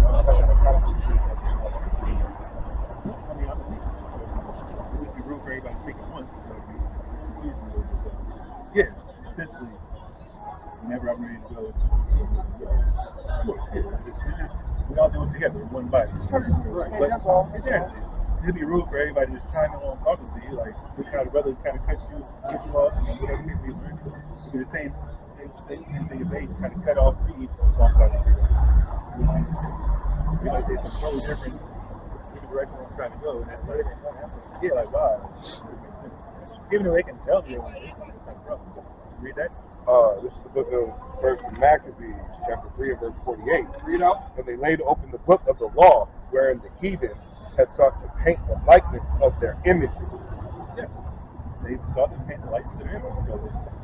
[SPEAKER 2] I mean, it would be rude for everybody to speak at once. Yeah, essentially, whenever I'm ready to go, of course, yeah, it's just, we all do it together in one body. Right. But that's all. Exactly. It'd be rude for everybody just chiming on talking to you, like this kind of brother kind of cut you, get you off, and whatever you be learning. It'd be the same thing if they kind of cut off me while I'm talking to you. We might say something totally different in the direction I'm trying to go, and that's like, yeah, like wow. Even though they can tell me it's not a problem. Read that.
[SPEAKER 7] This is the book of First Maccabees, chapter 3 and verse 48. Read out. And they laid open the book of the law, wherein the heathen had sought to paint the likeness of their images.
[SPEAKER 2] Yeah. They sought to paint the likeness of their images. So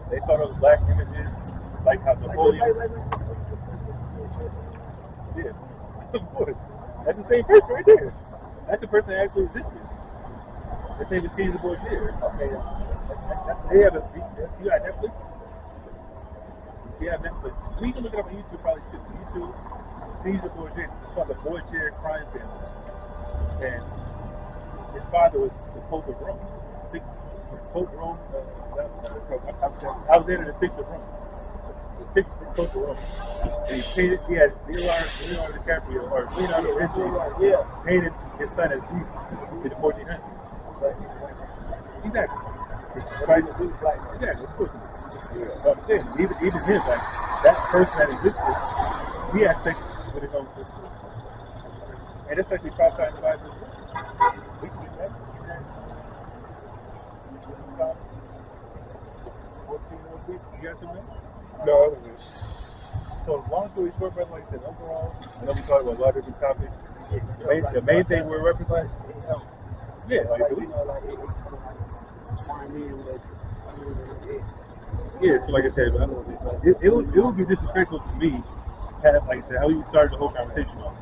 [SPEAKER 2] they saw those black images, like how the holy. Yeah, of course. That's the same person right there. That's the person that actually existed. His name is Caesar Borgia. Okay. They have you got Netflix? Yeah, Netflix. We can look it up on YouTube, probably too. YouTube, Caesar Borgia. It's called the Borgia crime family. And his father was the Pope of Rome. Pope Rome. Alexander the Sixth of Rome. The sixth Pope of Rome. And he painted. He had Leonardo DiCaprio or Leonardo da Vinci. Painted his son as Jesus in the 1400s. Exactly. Exactly, of course. Yeah. But I'm saying, even him, like that person that existed, he had sex with his own sister. And that's actually prophesied in the Bible as well. We can get that. You got something?
[SPEAKER 7] No, that was it.
[SPEAKER 2] So long story short, brother, like I said, overall, I know we talked about a lot of different topics. The main thing we're representing. Yeah, like yeah, so like I said, it would be disrespectful to me, like I said, how you started the whole conversation off.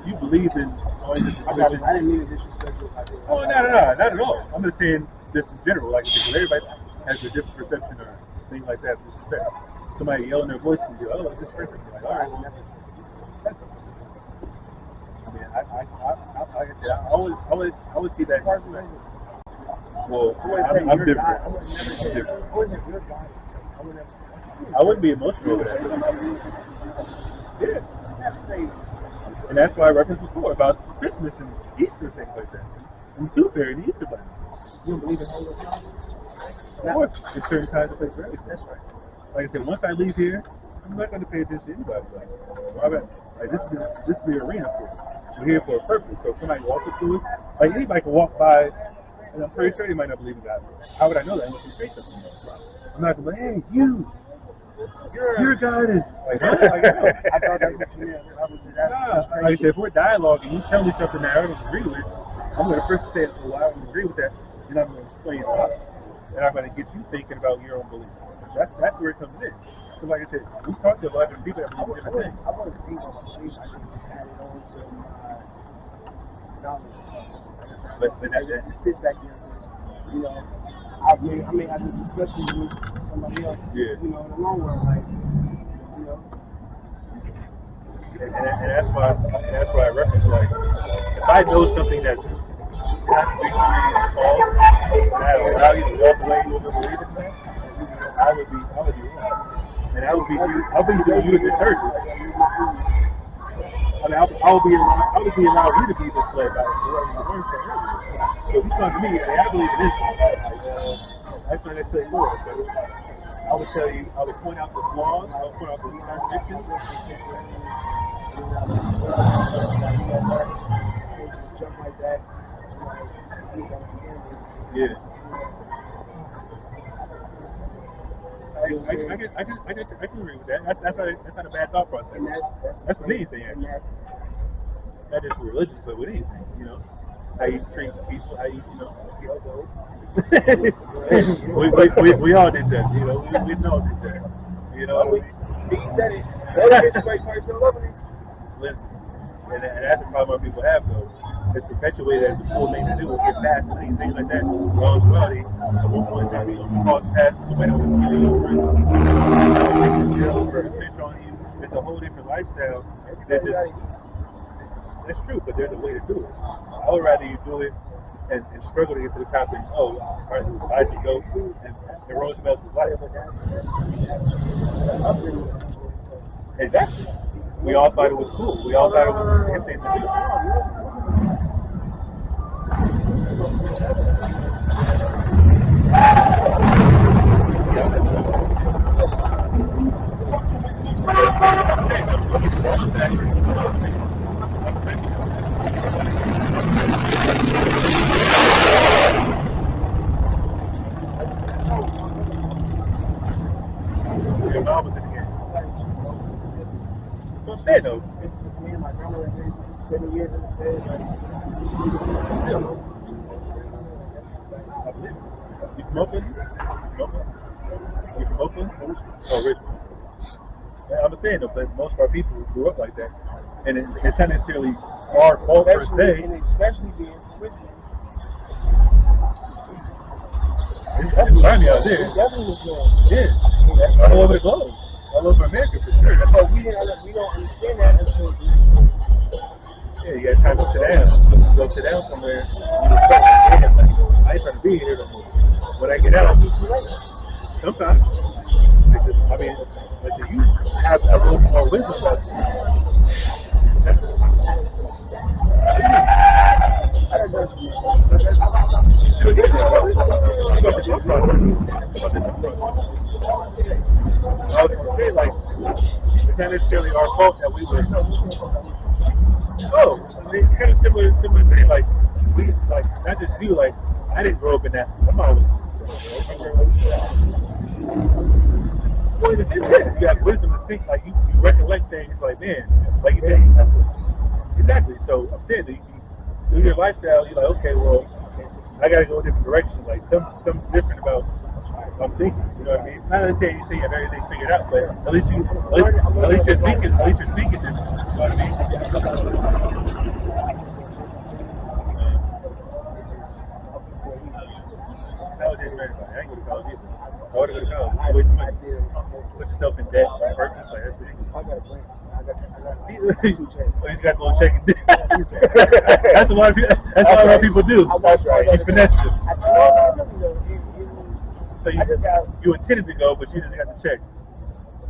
[SPEAKER 2] If you believe in all these religions,
[SPEAKER 3] I didn't mean to disrespectful.
[SPEAKER 2] oh, no, not at all. I'm just saying this in general, like because everybody has a different perception or thing like that. Disrespect. Somebody yelling their voice and go, "Oh, it's disrespectful." Like, all right, well, that's. I mean, like I said, I always see that. Well,
[SPEAKER 3] I wouldn't say
[SPEAKER 2] I'm
[SPEAKER 3] your
[SPEAKER 2] different.
[SPEAKER 3] God. I would never say
[SPEAKER 2] different.
[SPEAKER 3] I wouldn't say your God. I would never.
[SPEAKER 2] I wouldn't be emotional over that. Yeah.
[SPEAKER 3] That's crazy.
[SPEAKER 2] And that's why I referenced before about Christmas and Easter, things like that. And Tooth Fairy and the Easter Bunny.
[SPEAKER 3] You don't believe in Holy Spirit?
[SPEAKER 2] Of course, there's certain times to play for everything.
[SPEAKER 3] That's right.
[SPEAKER 2] Like I said, once I leave here, I'm not going to pay attention to anybody. Like this is the arena for it. We're here for a purpose. So if somebody walks up to us, like anybody can walk by, and I'm pretty sure they might not believe in God. How would I know that unless you say something else? I'm not going to be like, hey, your God is like, no.
[SPEAKER 3] I thought that's what you meant. I would say that's
[SPEAKER 2] Like I
[SPEAKER 3] crazy.
[SPEAKER 2] said, if we're dialoguing, you tell me something that I don't agree with, I'm going to first say, well, I don't agree with that, and I'm going to explain why. And I'm going to get you thinking about your own beliefs. That's where it comes in. So like I said, we talked to a lot of different people that believe different things.
[SPEAKER 3] I wouldn't think about my beliefs. I just added on to my knowledge.
[SPEAKER 2] But
[SPEAKER 3] It just sits back there. You know, I may have this discussion with somebody else.
[SPEAKER 2] Yeah.
[SPEAKER 3] You know, in the long run, like, you know.
[SPEAKER 2] And that's why I reference, like, if I know something that's contradictory and false, and I allow you to walk away with a belief in that, I would be wrong. And I'll be doing you a disservice. I mean, I would be allowed you to be misled by whoever you learned from earlier. So if you come to me, hey, I believe in this, that's when I say more. So I would tell you, I would point out the flaws, I would point out the contradictions.
[SPEAKER 3] Jump like that.
[SPEAKER 2] Yeah. I can agree with that. That's not a bad thought process.
[SPEAKER 3] And
[SPEAKER 2] That's with anything, actually. Not just with religious, but with anything, you know. How you treat people, how you know. we all did that, you know. We all did that. You know what I mean?
[SPEAKER 3] He said it.
[SPEAKER 2] Listen, and that's the problem people have, though. It's perpetuated as a cool thing to do. We'll get past things like that. Wrong's at one point in time, you cross paths with somebody else, over a snitch on you. It's a whole different lifestyle. That's true, but there's a way to do it. I would rather you do it and struggle to get to the top and, all right, I should go and Roosevelt's life. Exactly. We all thought it was cool. We all thought it was a hip thing to do. Your mom was in the game. What I'm saying though.
[SPEAKER 3] Me and my grandmother did 7 years in the bed.
[SPEAKER 2] You from Oakland? You from Oakland? Oh, Richmond. I'm saying though, but most of our people grew up like that, and it's not necessarily our fault per se.
[SPEAKER 3] And especially being from Richmond.
[SPEAKER 2] That's grimy out there.
[SPEAKER 3] It definitely was
[SPEAKER 2] Yeah, all over the globe, all over America for sure.
[SPEAKER 3] but we don't understand that until
[SPEAKER 2] Yeah, you got time to sit down. Go sit down somewhere. You reflect, damn, I ain't trying to be here no more. When I get out, sometimes. I mean, you have a little more wisdom about you. Like, it's not necessarily our fault that we were. Oh, it's kind of similar thing. Like we, like not just you. Like I didn't grow up in that. I'm always. Well, in a sense, you have wisdom to think. Like you recollect things. Like man, like you said, exactly. So I'm saying that you do your lifestyle. You're like, okay, well, I got to go a different direction. Like something different about. I'm thinking, you know what I mean? Not necessarily you say you have everything figured out, but at least you're thinking different. You know what I mean? College ain't for everybody. I ain't go to college either. I want to go to college. It's a waste of money. Put yourself in debt. First, it's like that's ridiculous. He's got a little checking. That's a lot of people. That's what a lot of people do.
[SPEAKER 4] That's right.
[SPEAKER 2] He finesses it. So
[SPEAKER 3] I just got.
[SPEAKER 2] you intended to go, but you just got the check.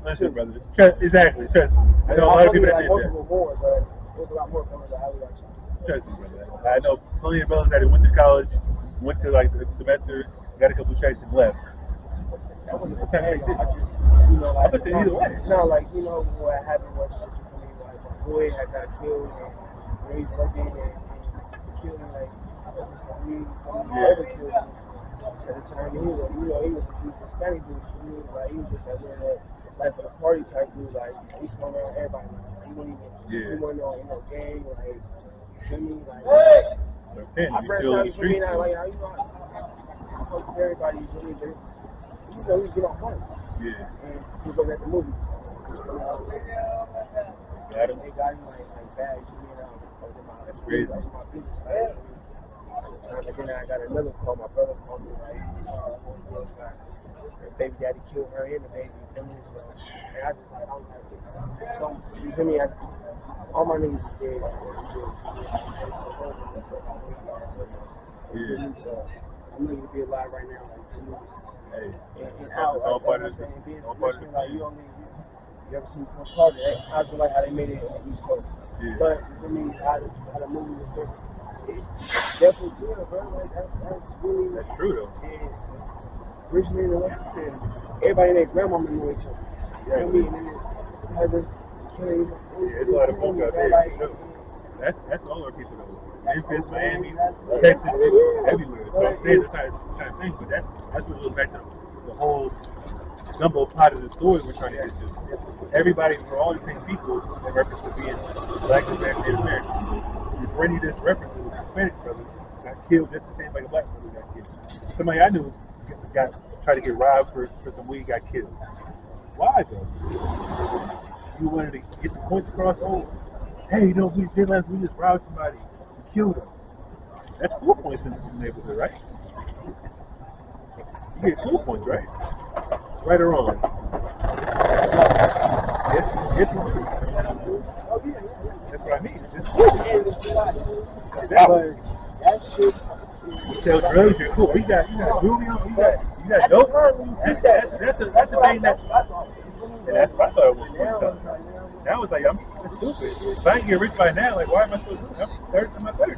[SPEAKER 2] Listen, brother. Exactly. Trust me. I know a lot of people that did that.
[SPEAKER 3] More, but it was a lot more coming to alley action.
[SPEAKER 2] Trust me, brother. I know plenty of brothers that went to college, went to like the semester, got a couple of checks and left.
[SPEAKER 3] That wasn't the
[SPEAKER 2] That's
[SPEAKER 3] same.
[SPEAKER 2] not
[SPEAKER 3] I just, you know, like.
[SPEAKER 2] I said either way.
[SPEAKER 3] No, like, you know, what happened was for me, like, my boy had got killed, and when he's working, and killed him, like, some weed, overkilled him. At the time, he was, you know, he was a Hispanic dude to me, like, he was just like, like for the party type dude, like, he's going around everybody, like, he wasn't on, you know, gang, like, you feel me, like,
[SPEAKER 2] I'm saying,
[SPEAKER 3] I
[SPEAKER 2] you
[SPEAKER 3] press
[SPEAKER 2] still in
[SPEAKER 3] out
[SPEAKER 2] the
[SPEAKER 3] for me,
[SPEAKER 2] streets.
[SPEAKER 3] like, you know, I fuck with everybody, you feel me, but, you know, he's getting on fun.
[SPEAKER 2] Yeah.
[SPEAKER 3] And he was over at the movie.
[SPEAKER 2] Got him.
[SPEAKER 3] They got him like bad, you know,
[SPEAKER 2] That's crazy.
[SPEAKER 3] That's my business, man. And then I got another call. My brother called me like, her baby daddy killed her and the baby. You feel me? So, and I just like, I don't have to. So, you feel me? All my niggas is dead.
[SPEAKER 2] Yeah.
[SPEAKER 3] So, I'm looking to be alive right now. Like,
[SPEAKER 2] Hey,
[SPEAKER 3] it's all part of the being like, you ever seen Coach Carter? I just like how they made it in the East Coast.
[SPEAKER 2] Yeah.
[SPEAKER 3] But for me, how the movie was different. It's definitely good, bro. Like that's really
[SPEAKER 2] that's true though.
[SPEAKER 3] And rich man and left and everybody and their grandmama know each other. You know what I mean? And then cousin killing.
[SPEAKER 2] Yeah, it's a lot of folk out there. Like, sure. That's all our people though. Memphis, Miami, Texas, everywhere. So I'm saying this kind of thing, but that's what goes back to the whole gumbo pot of the story we're trying to get to. Everybody, we're all the same people in reference to being black, Hispanic, and American. If Randy just references a Hispanic brother got killed just the same like a black brother got killed. Somebody I knew tried to get robbed for some weed, got killed. Why though? You wanted to get some points across. Oh, hey, you know, we just robbed somebody and killed them. That's cool points in the neighborhood, right? You get cool points, right? Right or wrong? Yes, we do. That's what I mean. It's cool.
[SPEAKER 3] That shit.
[SPEAKER 2] You sell drugs, you're cool. You got Julio, you got dope. That's the thing that's what I thought it was one time. Now it's like, it's stupid. If I ain't get rich by now, like, why am I supposed to do it? I'm 30.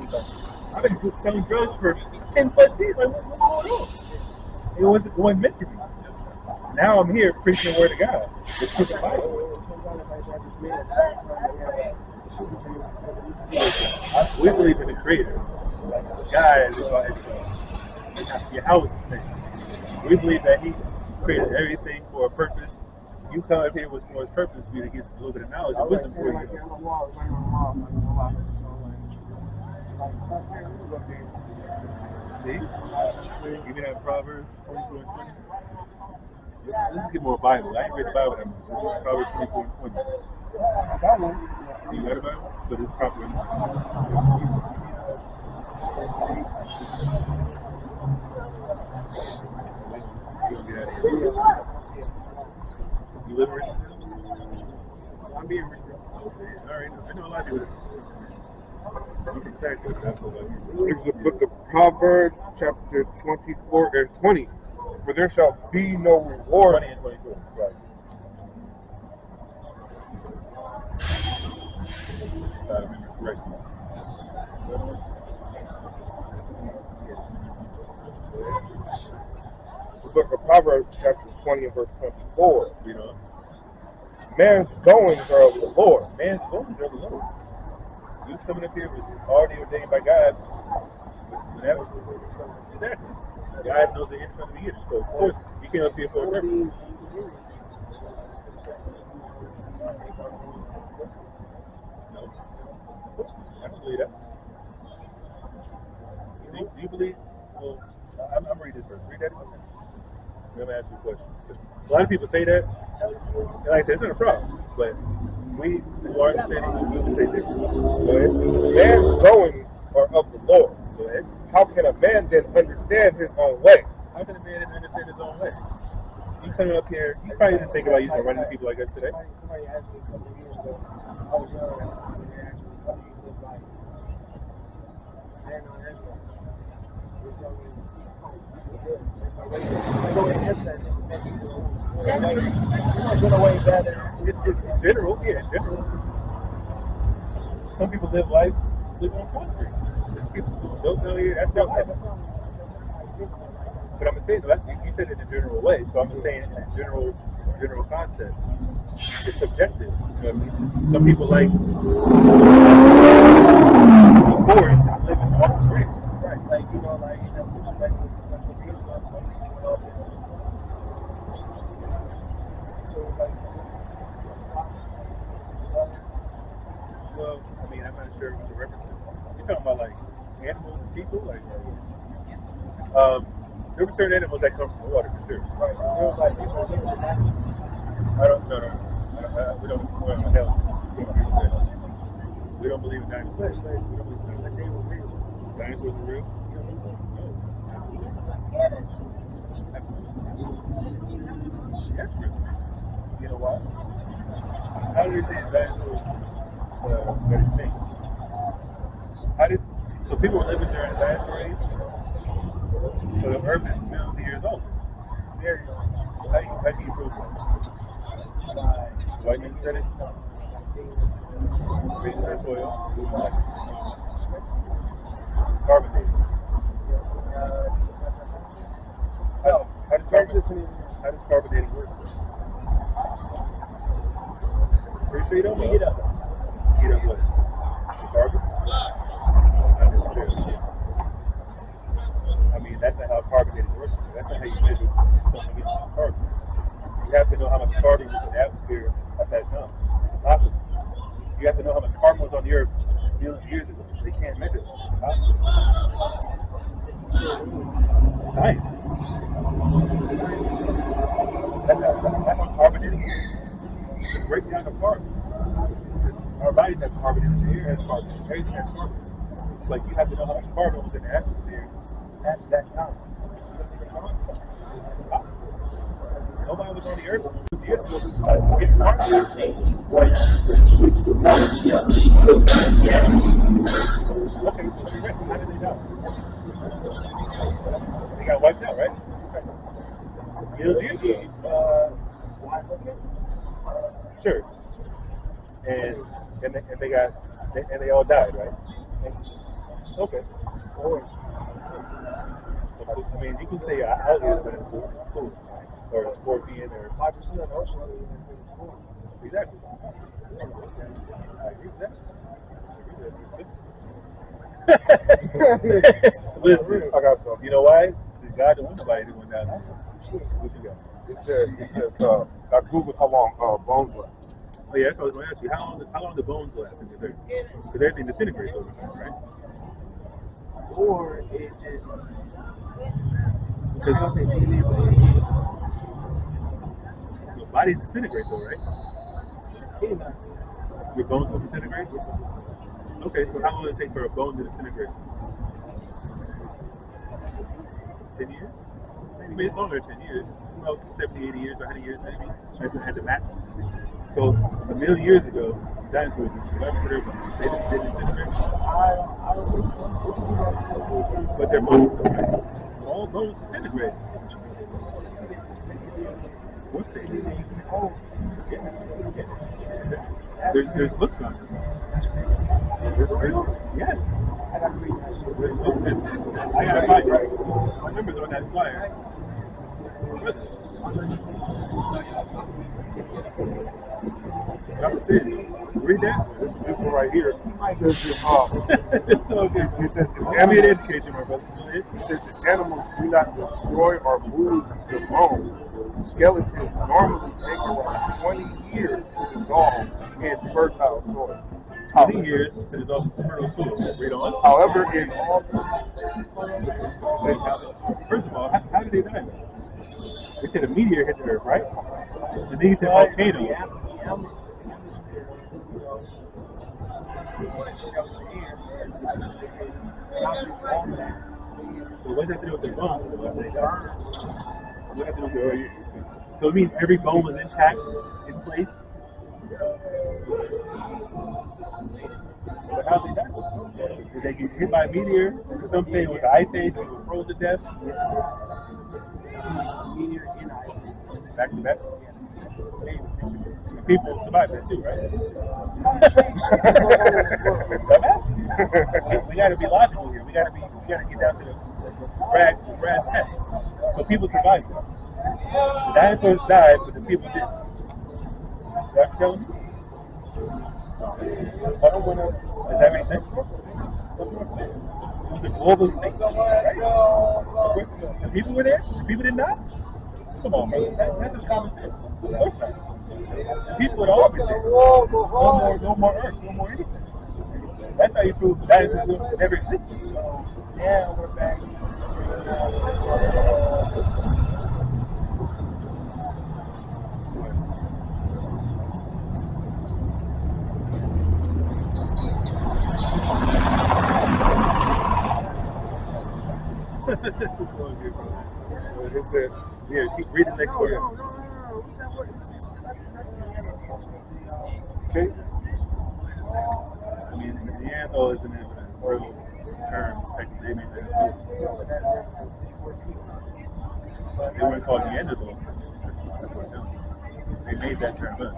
[SPEAKER 2] I've been selling drugs for 10 plus years. Like, what's going on? It wasn't meant for me. Now I'm here preaching the word of God. The truth of Bible. We believe in the Creator. God is your house is made. We believe that He created everything for a purpose. You come up here with for His purpose for you to get a little bit of knowledge and wisdom for you. See? Give me that Proverbs 24 and 20. Let's get more Bible. I ain't read the Bible that much. Proverbs 24 and 20.
[SPEAKER 3] I got one.
[SPEAKER 2] You got a Bible? But it's proper. You live rich?
[SPEAKER 3] I'm being rich.
[SPEAKER 2] Alright, I know a lot of people. You can say that.
[SPEAKER 7] This is the book of Proverbs, chapter 24 and 20. For there shall be no reward.
[SPEAKER 2] 20 and 24. Right. If I remember correctly.
[SPEAKER 7] The book of Proverbs, chapter 20 and verse 24.
[SPEAKER 2] You know,
[SPEAKER 7] Man's goings are of the Lord.
[SPEAKER 2] man's going to the Lord. You coming up here was already ordained by God. Whatever. Exactly. God knows the end from the beginning. So, of course, you came up here for a purpose. No. I don't believe that. Do you believe? Well, I'm going to read this verse. Read that again. I'm going to ask you a question. A lot of people say that. And like I said, it's not a problem. But we who are understanding, we will say different. Go ahead.
[SPEAKER 7] Man's goings are of the Lord.
[SPEAKER 2] Go ahead.
[SPEAKER 7] How can a man then understand his own way?
[SPEAKER 2] How can a man understand his own way? You coming up here, you probably didn't think about using running people like us today.
[SPEAKER 3] Somebody asked me a couple of years ago. I was young at the time, and they asked me, how do you live life? I didn't know an answer.
[SPEAKER 2] In general, yeah, in general. Some people live life sleeping on concrete. There's people who don't know you. That's their life. But I'm saying, you said it in a general way, so I'm just saying in a general concept. It's subjective. You know what I mean? Some people like the forest and live in off the grid.
[SPEAKER 3] Right, like, you know, like, you know, like the beach or something, you know. So, like,
[SPEAKER 2] Well, I mean, I'm not sure what the reference is. You're talking about like animals and people, like there were certain animals that come from the water for sure.
[SPEAKER 3] right, there was like people living in that.
[SPEAKER 2] I don't know. We don't we don't believe in dinosaurs. We don't believe in dinosaurs.
[SPEAKER 3] They were real.
[SPEAKER 2] Dinosaurs are real? No. That's real. You know why? How do you think dinosaurs got extinct? So people were living during the dinosaur age? So the earth is millions of years old. There you go. How do you prove that? White man said it? Research soil. Carbon dating. How does carbon dating work? Pretty sure you don't know. Heat up what? Carbon? Not necessarily. I mean, that's not how carbon dating works. That's not how you measure something gets carbon. You have to know how much carbon was in the atmosphere at that time. It's impossible. You have to know how much carbon was on the earth millions of years ago. They can't measure it. It's impossible. Science. That's how carbon dating works. The breakdown of carbon. Our bodies have carbon in the air, has carbon, everything has carbon. Like you have to know how much carbon was in the atmosphere at that time. Nobody was on the earth. Okay, how did they die? They got wiped out, right? Sure. And they all died, right? Okay. So, I mean, you can say alligator, but it's cool. Or a scorpion, or
[SPEAKER 3] 5% of the ocean is full.
[SPEAKER 2] exactly. I agree with that. Listen,
[SPEAKER 7] I got some.
[SPEAKER 2] you know why? Because God don't want nobody to go down there. What you got?
[SPEAKER 7] It says, I googled how long bones last.
[SPEAKER 2] Oh yeah, that's what I was going to ask you. How long do bones last in the earth? Because everything disintegrates over time, right?
[SPEAKER 3] Or it just,
[SPEAKER 2] Because your bodies disintegrate though, right? Your bones will disintegrate? Okay, so how long does it take for a bone to disintegrate? 10 years? Maybe it's longer than 10 years. Well, 70, 80 years, 100 years maybe, at the max. So, a million years ago, dinosaurs disintegrated. They disintegrate.
[SPEAKER 3] I don't think so.
[SPEAKER 2] But their bones, right? All bones disintegrate. What's the There's books on it. Yes.
[SPEAKER 3] I got to read that shit.
[SPEAKER 2] I gotta find it. My number's on that flyer. I'm saying, read that.
[SPEAKER 7] This one right here says
[SPEAKER 2] It's so good.
[SPEAKER 7] it says
[SPEAKER 2] I'm here to educate you, my brother.
[SPEAKER 7] it says the animals do not destroy or move the bones. Skeletons normally take around 20 years to dissolve in fertile soil.
[SPEAKER 2] 20 years to dissolve fertile soil. Read on.
[SPEAKER 7] However, in
[SPEAKER 2] First of all, how did they die? They said a meteor hit the earth, right? And then you said volcano. But what does that have to do with the bones? What does that have to do with So it means every bone was intact in place? But how did they die? Did they get hit by a meteor? Some say it was an ice age, people froze to death.
[SPEAKER 3] meteor in ice.
[SPEAKER 2] Back to back. People survive that too, right? We got to be logical here. We got to get down to the brass tacks. So people survived it. The dinosaurs died, but the people didn't. Is that what you're telling me? Does that make sense? It was a global extinction, right? The people were there? The people did not? Come on, man. That's just common sense. Of course not. The people would all been there. No more Earth, no more anything. That's how you prove the dinosaurs never existed. So,
[SPEAKER 3] Yeah, we're back.
[SPEAKER 7] It said,
[SPEAKER 2] yeah, keep reading the next word.
[SPEAKER 3] No. What's that word?
[SPEAKER 7] okay.
[SPEAKER 2] I mean, Neanderthal isn't even a real term. They made that too. They weren't called Neanderthals. That's what I'm telling you. They made that term up.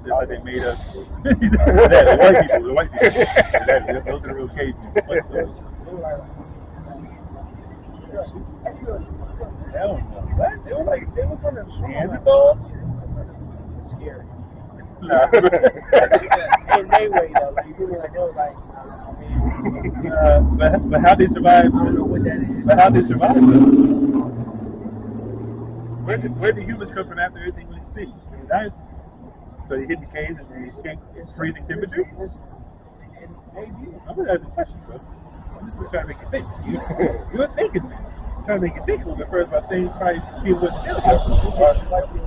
[SPEAKER 2] Just like they made us. The white people. Those are the real cavemen. What's those? Hell no. What? They were kind of Neanderthals?
[SPEAKER 3] Scary.
[SPEAKER 2] Nah.
[SPEAKER 3] In their way though, like you feel like they was like,
[SPEAKER 2] but how they survived?
[SPEAKER 3] I don't know what that is.
[SPEAKER 2] But how they survived though? Where did humans come from after everything was extinct? The dinosaurs. So they hid in the caves and they escaped freezing temperatures?
[SPEAKER 3] Maybe.
[SPEAKER 2] I'm just asking questions, bro. I'm just trying to make you think. You're thinking, man. I'm trying to make you think a little bit first about things probably people wouldn't tell you.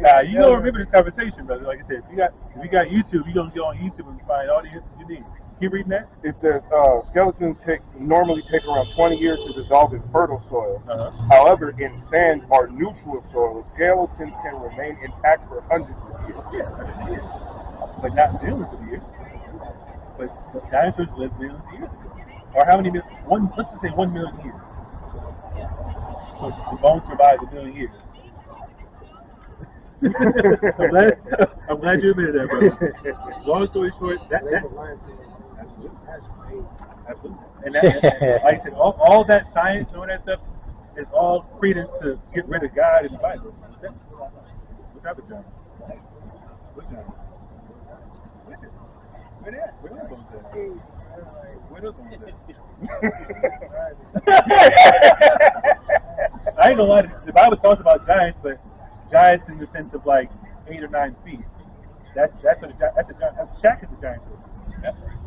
[SPEAKER 2] Nah, you don't remember this conversation, brother. Like I said, if you got YouTube, you're gonna go on YouTube and find all the answers you need. Keep reading that.
[SPEAKER 7] It says skeletons normally take around 20 years to dissolve in fertile soil. However, in sand or neutral soil, skeletons can remain intact for hundreds of years.
[SPEAKER 2] Yeah, hundreds of years, but not millions of years. But dinosaurs lived millions of years ago, or how many? Let's just say 1 million years. So the bones survived a million years. I'm glad you admitted that, brother. Long story short, absolutely. And that, like I said, all that science and all that stuff is all credence to get rid of God and the Bible. What type of John? What John? Where they at? Where those bones at? Where those bones at? I ain't gonna lie. The Bible talks about giants, but giants in the sense of like 8 or 9 feet. That's a giant. Shaq is a giant. That's right.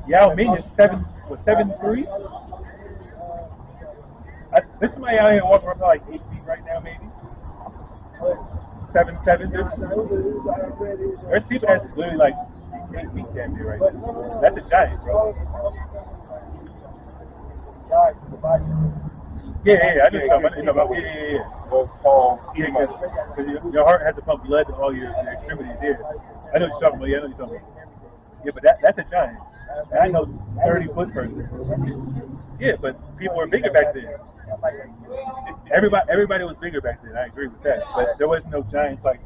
[SPEAKER 2] Yao Ming is 7'3". There's somebody out here walking around like 8 feet right now, maybe 7'7". There's people that's literally like 8 feet damn near right now. That's a giant, bro. Yeah, I know what you're talking about. Yeah. Because your heart has to pump blood to all your extremities. Yeah, I know what you're talking about. Yeah, but that's a giant. And I know 30-foot person. Yeah, but people were bigger back then. Everybody was bigger back then. I agree with that. But there was no giants like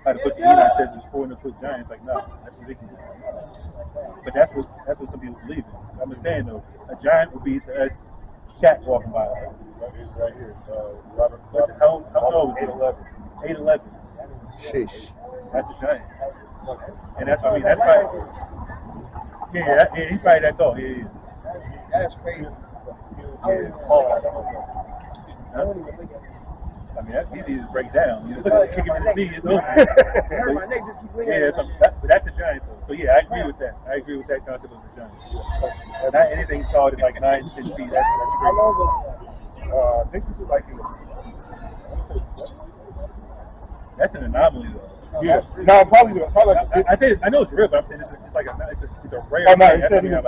[SPEAKER 2] how the book of Enoch says there's 400-foot giants. Like, no, that's ridiculous. But that's what some people believe in. I'm just saying though, a giant would be to us Shaq walking by. Right here. Robert. How tall was he? 8'11".
[SPEAKER 6] Sheesh.
[SPEAKER 2] That's a giant. And that's what I mean. That's probably. Yeah, he's probably that tall. Yeah.
[SPEAKER 3] That's crazy.
[SPEAKER 2] I mean, that's easy to break down. You know, kick him in the knee, it's over.
[SPEAKER 3] My neck just keep bleeding.
[SPEAKER 2] Yeah, but that's a giant though. So yeah, I agree with that. I agree with that concept of a giant. Not anything taller than like 9 to 10 feet. That's crazy.
[SPEAKER 7] I think this is like in the.
[SPEAKER 2] That's an anomaly though.
[SPEAKER 7] Yeah. No, probably like.
[SPEAKER 2] I know it's real, but I'm saying it's like it's a rare.
[SPEAKER 7] Oh no,
[SPEAKER 2] thing.
[SPEAKER 7] he said he was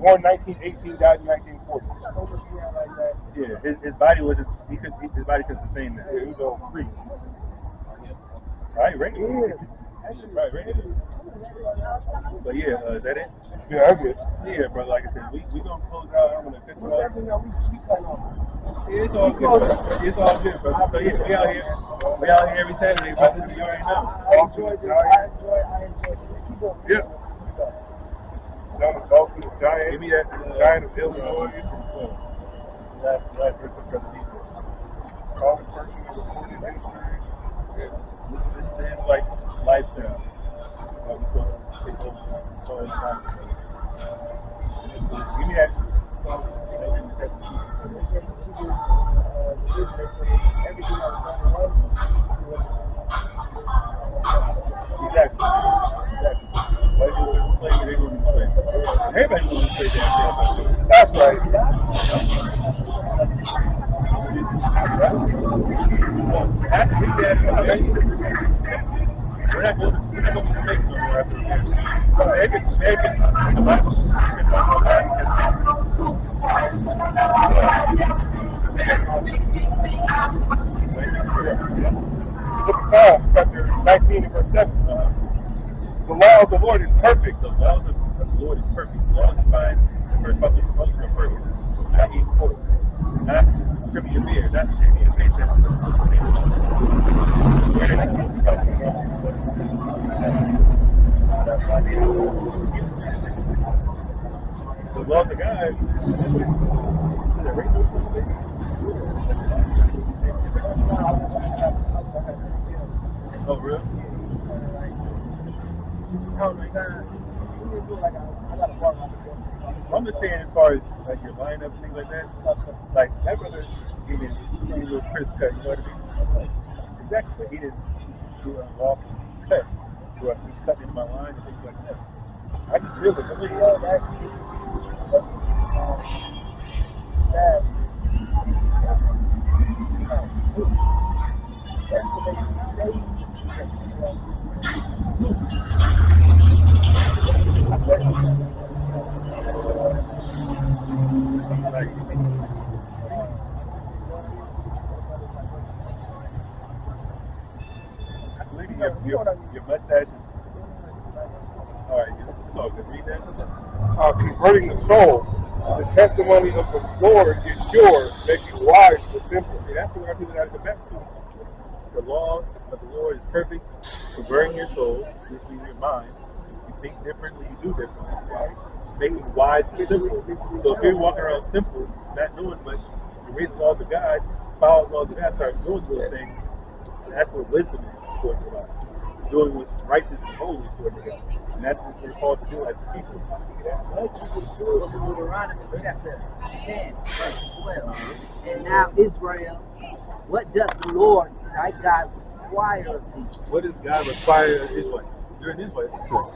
[SPEAKER 7] born 1918, died in 1940.
[SPEAKER 2] Yeah, his body wasn't. His body couldn't sustain that.
[SPEAKER 7] Yeah, he was all free.
[SPEAKER 2] All right, regular. Right. But yeah, is that it?
[SPEAKER 7] Yeah, that's it.
[SPEAKER 2] Yeah, brother. Like I said, we gonna close out. I'm gonna fix it up. Yeah, it's all good, brother. It's all good, brother. So yeah, we out here. We out here every Saturday, brother. You already know.
[SPEAKER 3] I enjoyed it. Keep on.
[SPEAKER 7] Yeah. Down the golf with the giant.
[SPEAKER 2] Give me that
[SPEAKER 7] Giant of Illinois.
[SPEAKER 2] last verse of Brother Deities.
[SPEAKER 7] Calling person of recorded history. Yeah.
[SPEAKER 2] This is like lifestyle. We're supposed to take over all the time. Give me that. Exactly. Why do you slavery? They're going to be slaves. Everybody's going to be slaves.
[SPEAKER 7] That's right.
[SPEAKER 2] We're not going to make no more after that.
[SPEAKER 7] Look at Psalms chapter 19 and verse 7. The law of the Lord is perfect.
[SPEAKER 2] The laws of the Lord is perfect. The laws of mine, the first public laws are perfect. Not eating pork. Not trimming your beard. Not shaving your paycheck. The laws of God. Oh, really? I'm just saying, as far as like your lineup and things like that, like that brother gave me a little crisp cut, you know what I mean? Exactly, but he didn't do a lawful cut where he cut into my line and things like that. I just feel it. I mean, that's sad. Your mustache is alright, it's all good. Read that.
[SPEAKER 7] Converting the soul. The testimony of the Lord is sure, making wise the simple.
[SPEAKER 2] See, that's what our people got to go back to. The law of the Lord is perfect, converting your soul, which means your mind. You think differently, you do differently. Right? Making wise the simple. So if you're walking around simple, not knowing much, you read the laws of God, follow the laws of God, start doing those things, that's what wisdom is according to God. Doing what's righteous and holy according to God. And that's what we're called to do as people.
[SPEAKER 8] Deuteronomy chapter 10, verse 12. And now, Israel, what does the Lord thy God require of thee?
[SPEAKER 2] What does God require of Israelites? You're an Israelite.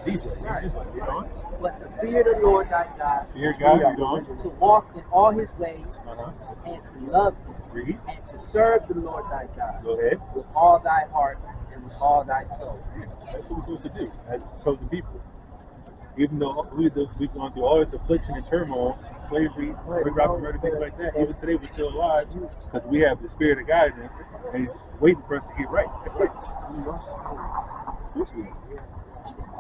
[SPEAKER 2] You know?
[SPEAKER 8] But to fear the Lord thy God,
[SPEAKER 2] Fear God, you know?
[SPEAKER 8] to walk in all his ways, and to love him,
[SPEAKER 2] Read.
[SPEAKER 8] and to serve the Lord thy God
[SPEAKER 2] Go ahead.
[SPEAKER 8] with all thy heart and with all thy soul.
[SPEAKER 2] That's what we're supposed to do as chosen people. Even though we've gone through all this affliction and turmoil, slavery, dropping murder, things like that, even today we're still alive because we have the Spirit of God in us and He's waiting for us to get right. That's right.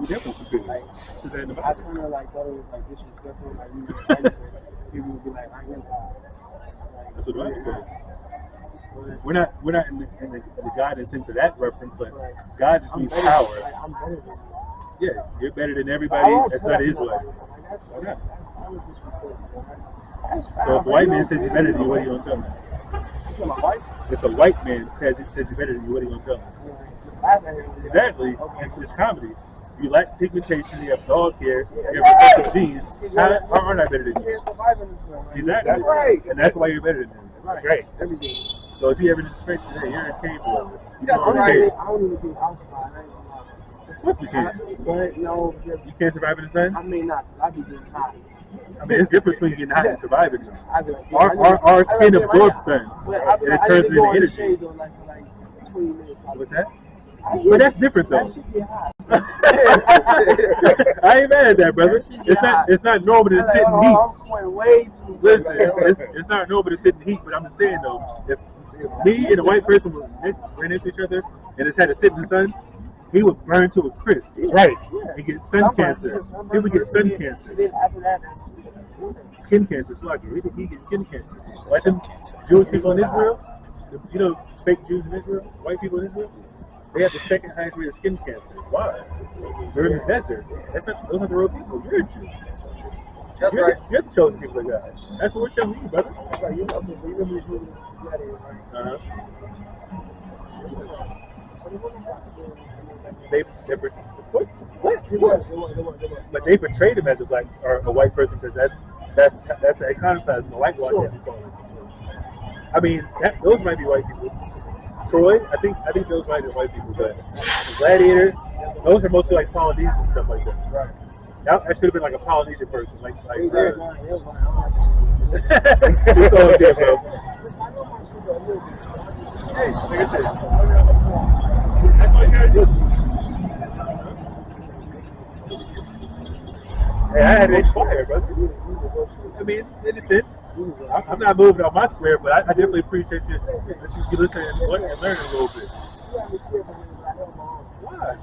[SPEAKER 2] We definitely should do that.
[SPEAKER 3] I kind of like thought it was like disrespectful. Like people would be like, I am God.
[SPEAKER 2] That's what the Bible says. We're not in the God in the sense of that reference, but God just means power.
[SPEAKER 3] I'm better than you.
[SPEAKER 2] Yeah, you're better than everybody that's not Israelite.
[SPEAKER 3] Why not?
[SPEAKER 2] So if a white man says he's better than you, what are you going to tell him? If a white man says he's better than you, what are you going to tell him? Exactly. It's comedy. You lack pigmentation, you have dog hair, you have recessive genes. How aren't I better than you? Exactly.
[SPEAKER 7] That's right.
[SPEAKER 2] And that's why you're better than him.
[SPEAKER 7] That's right.
[SPEAKER 3] Everything.
[SPEAKER 2] So if you ever disrespect today, you're in a cave forever. You
[SPEAKER 3] I
[SPEAKER 2] don't cave.
[SPEAKER 3] don't even think outside. I ain't gonna lie.
[SPEAKER 2] Of course you can.
[SPEAKER 3] But no,
[SPEAKER 2] You can't survive in the sun?
[SPEAKER 3] I mean not. I be getting hot.
[SPEAKER 2] I mean, it's different between getting hot and surviving.
[SPEAKER 3] I be like,
[SPEAKER 2] Our skin absorbs sun, and it turns into energy.
[SPEAKER 3] Like 20 minutes.
[SPEAKER 2] What's that? But that's different though.
[SPEAKER 3] That shit get hot.
[SPEAKER 2] I ain't mad at that, brother. It's not normal to sit in heat.
[SPEAKER 3] I'm sweating way too much.
[SPEAKER 2] Listen, it's not normal to sit in heat, but I'm just saying though, if me and a white person were next to each other and just had to sit in the sun, he would burn to a crisp.
[SPEAKER 7] Right.
[SPEAKER 2] He gets sun cancer. He would get sun cancer.
[SPEAKER 3] Then after that,
[SPEAKER 2] Skin cancer, Sluggy. He gets skin cancer. Like them Jewish people in Israel, you know, fake Jews in Israel, white people in Israel, they have the second highest rate of skin cancer. Why? They're in the desert. Those are the real people. You're a Jew.
[SPEAKER 6] That's right.
[SPEAKER 2] You're the chosen people of God. That's what we're telling you, brother.
[SPEAKER 3] that's right. You know, okay, so you remember this movie, Gladiator, right?
[SPEAKER 2] But they portrayed him as a black or a white person because that's the iconoclasm, the whitewash. Sure. I mean, those might be white people. Troy, I think those might be white people, but Gladiator, those are mostly like Polynesian and stuff like that.
[SPEAKER 3] Right.
[SPEAKER 2] That should have been like a Polynesian person, like.
[SPEAKER 3] It's
[SPEAKER 2] all good, bro. Hey, look at this. That's what you gotta do. Hey, I had it fire, brother. I mean, in a sense, I'm not moving on my square, but I definitely appreciate you that you listen and learn a little bit. Why?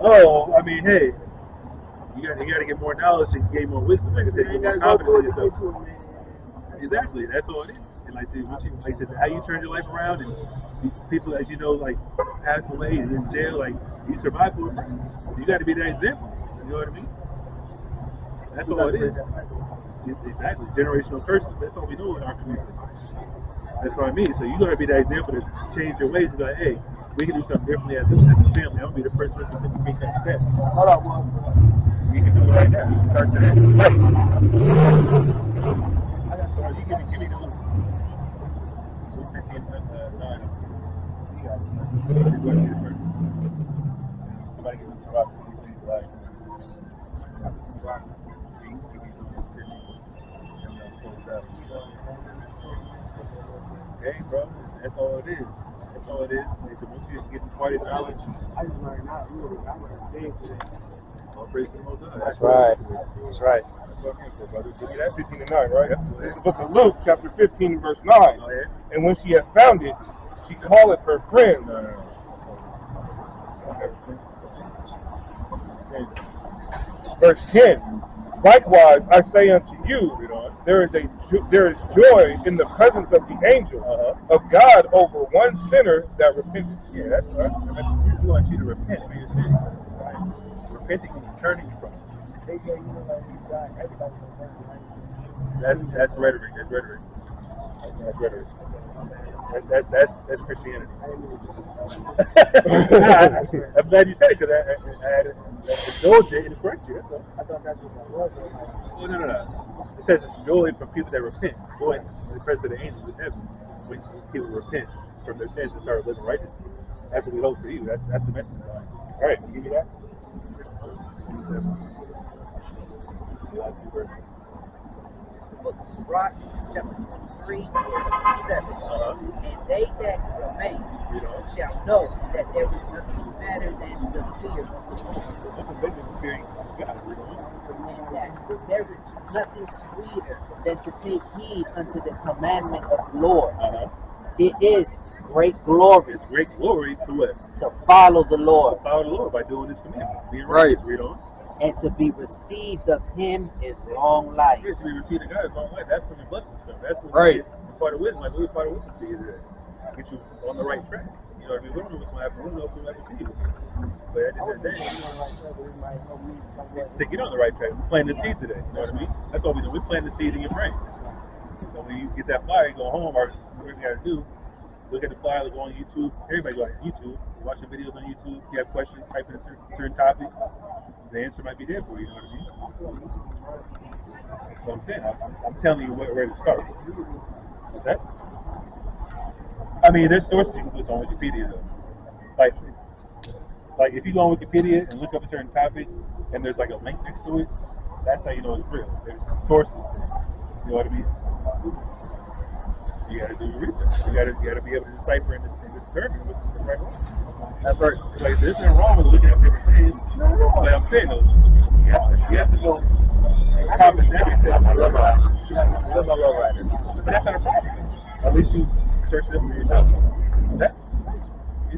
[SPEAKER 2] Oh, I mean, hey, you got to get more knowledge and gain more wisdom. Like I said, get more confidence in yourself. Exactly, that's all it is. And like I said, how you turn your life around and people, as you know, like pass away and in jail, like you survive for it. You got to be that example. You know what I mean? That's all it is. Exactly, generational curses. That's all we know in our community. That's what I mean. So you got to be that example to change your ways and be like, hey, we can do something differently as a family. I'm gonna be the first person to make that step.
[SPEAKER 3] Hold on, one.
[SPEAKER 2] You can do it right now. You can start today. Right. I got you. You give me the loop. Loop 15, 9. You got it. You're going to be the first. Somebody give me some rock. Okay, bro. That's all it is. That's all it is. So once you get imparted knowledge,
[SPEAKER 3] I just learned now. I learned big today.
[SPEAKER 2] all praise to the Most High.
[SPEAKER 6] That's right. That's right.
[SPEAKER 2] That's what I'm here for, brother. Give me
[SPEAKER 7] That's
[SPEAKER 2] that.
[SPEAKER 7] 15 and 9, right?
[SPEAKER 2] Yep.
[SPEAKER 7] This is the book of Luke, chapter 15, verse 9.
[SPEAKER 2] Oh, yeah?
[SPEAKER 7] And when she had found it, she calleth her friends.
[SPEAKER 2] No.
[SPEAKER 7] Verse 10. Likewise, I say unto you, there is joy in the presence of the angels of God over one sinner that repenteth.
[SPEAKER 2] Yeah, that's right. We want you to repent for your sins. Right? Repenting is turning from it.
[SPEAKER 3] They say, you know, like, you die, everybody's going to burn, right?
[SPEAKER 2] That's rhetoric. That's rhetoric. That's Christianity. I'm glad you said it because I had to indulge it and correct you. That's all.
[SPEAKER 3] I thought that's what that was.
[SPEAKER 2] Oh, no. It says it's joy from people that repent. Joy in the presence of the angels in heaven when people repent from their sins and start living righteously. That's what we hope for you. That's the message of God. All right, you give me that?
[SPEAKER 8] Book of SICARII, chapter 23, 7. And they that remain shall know that there is nothing better than the fear of the Lord. And that there is nothing sweeter than to take heed unto the commandment of the Lord. It is great glory.
[SPEAKER 2] It's great glory to what?
[SPEAKER 8] To follow the Lord.
[SPEAKER 2] To follow the Lord by doing His commandments. Being
[SPEAKER 6] Right.
[SPEAKER 2] righteous, read on.
[SPEAKER 8] And to be received of Him is long life.
[SPEAKER 2] Yes, we receive the God is long life. That's from the blessing stuff. That's what
[SPEAKER 6] Right.
[SPEAKER 2] we get part of wisdom. Like, what part of wisdom to you today? Get you on the right track. You know what I mean? We don't know what's going to happen. We don't know if we'll ever see you. But at the end of the day, to get on the right track, we plant the seed today. You know what I mean? That's all we do. We plant the seed in your brain. So when you get that flyer, you go home, or whatever you got to do, look at the flyer, go on YouTube. Everybody go on YouTube, watch the videos on YouTube. If you have questions, type in a certain topic. The answer might be there for you. You know what I mean? So I'm saying, I'm telling you where to start. What's that? I mean, there's sources you can go to on Wikipedia though. Like if you go on Wikipedia and look up a certain topic, and there's like a link next to it, that's how you know it's real. There's sources there. You know what I mean? You got to do your research. You got to be able to decipher and determine what's right and wrong. That's right. Like there's nothing wrong with looking up different things. But I'm saying those. You have to go confident everything. I love my love writer. But that's not a problem. At least you search it up for yourself. That? You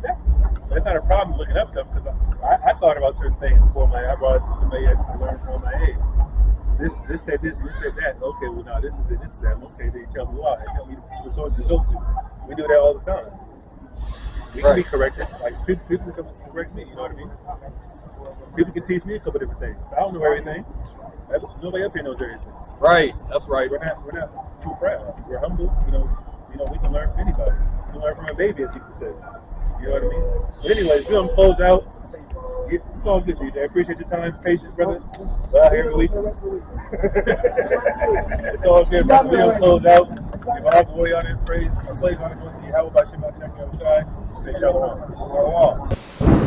[SPEAKER 2] That's not a problem looking up something because I thought about certain things before I brought it to somebody I learned from. Like, hey, this said this said that. Okay, well now this is it, this is that. Okay, they tell me why. They tell me the source to go to. We do that all the time. We can be corrected. Like people can correct me. You know what I mean? People can teach me a couple different things. I don't know everything. Nobody up here knows everything.
[SPEAKER 6] Right. That's right.
[SPEAKER 2] We're not too proud. We're humble. You know, we can learn from anybody. We can learn from a baby, as people say. You know what I mean? But anyways, we're gonna close out. It's all good, DJ. I appreciate your time, patience, brother. Every week. It's all good, brother. We're gonna close out. If all the way on in praise, I praise on it. How about you, my second outside? Say shalom. Shalom.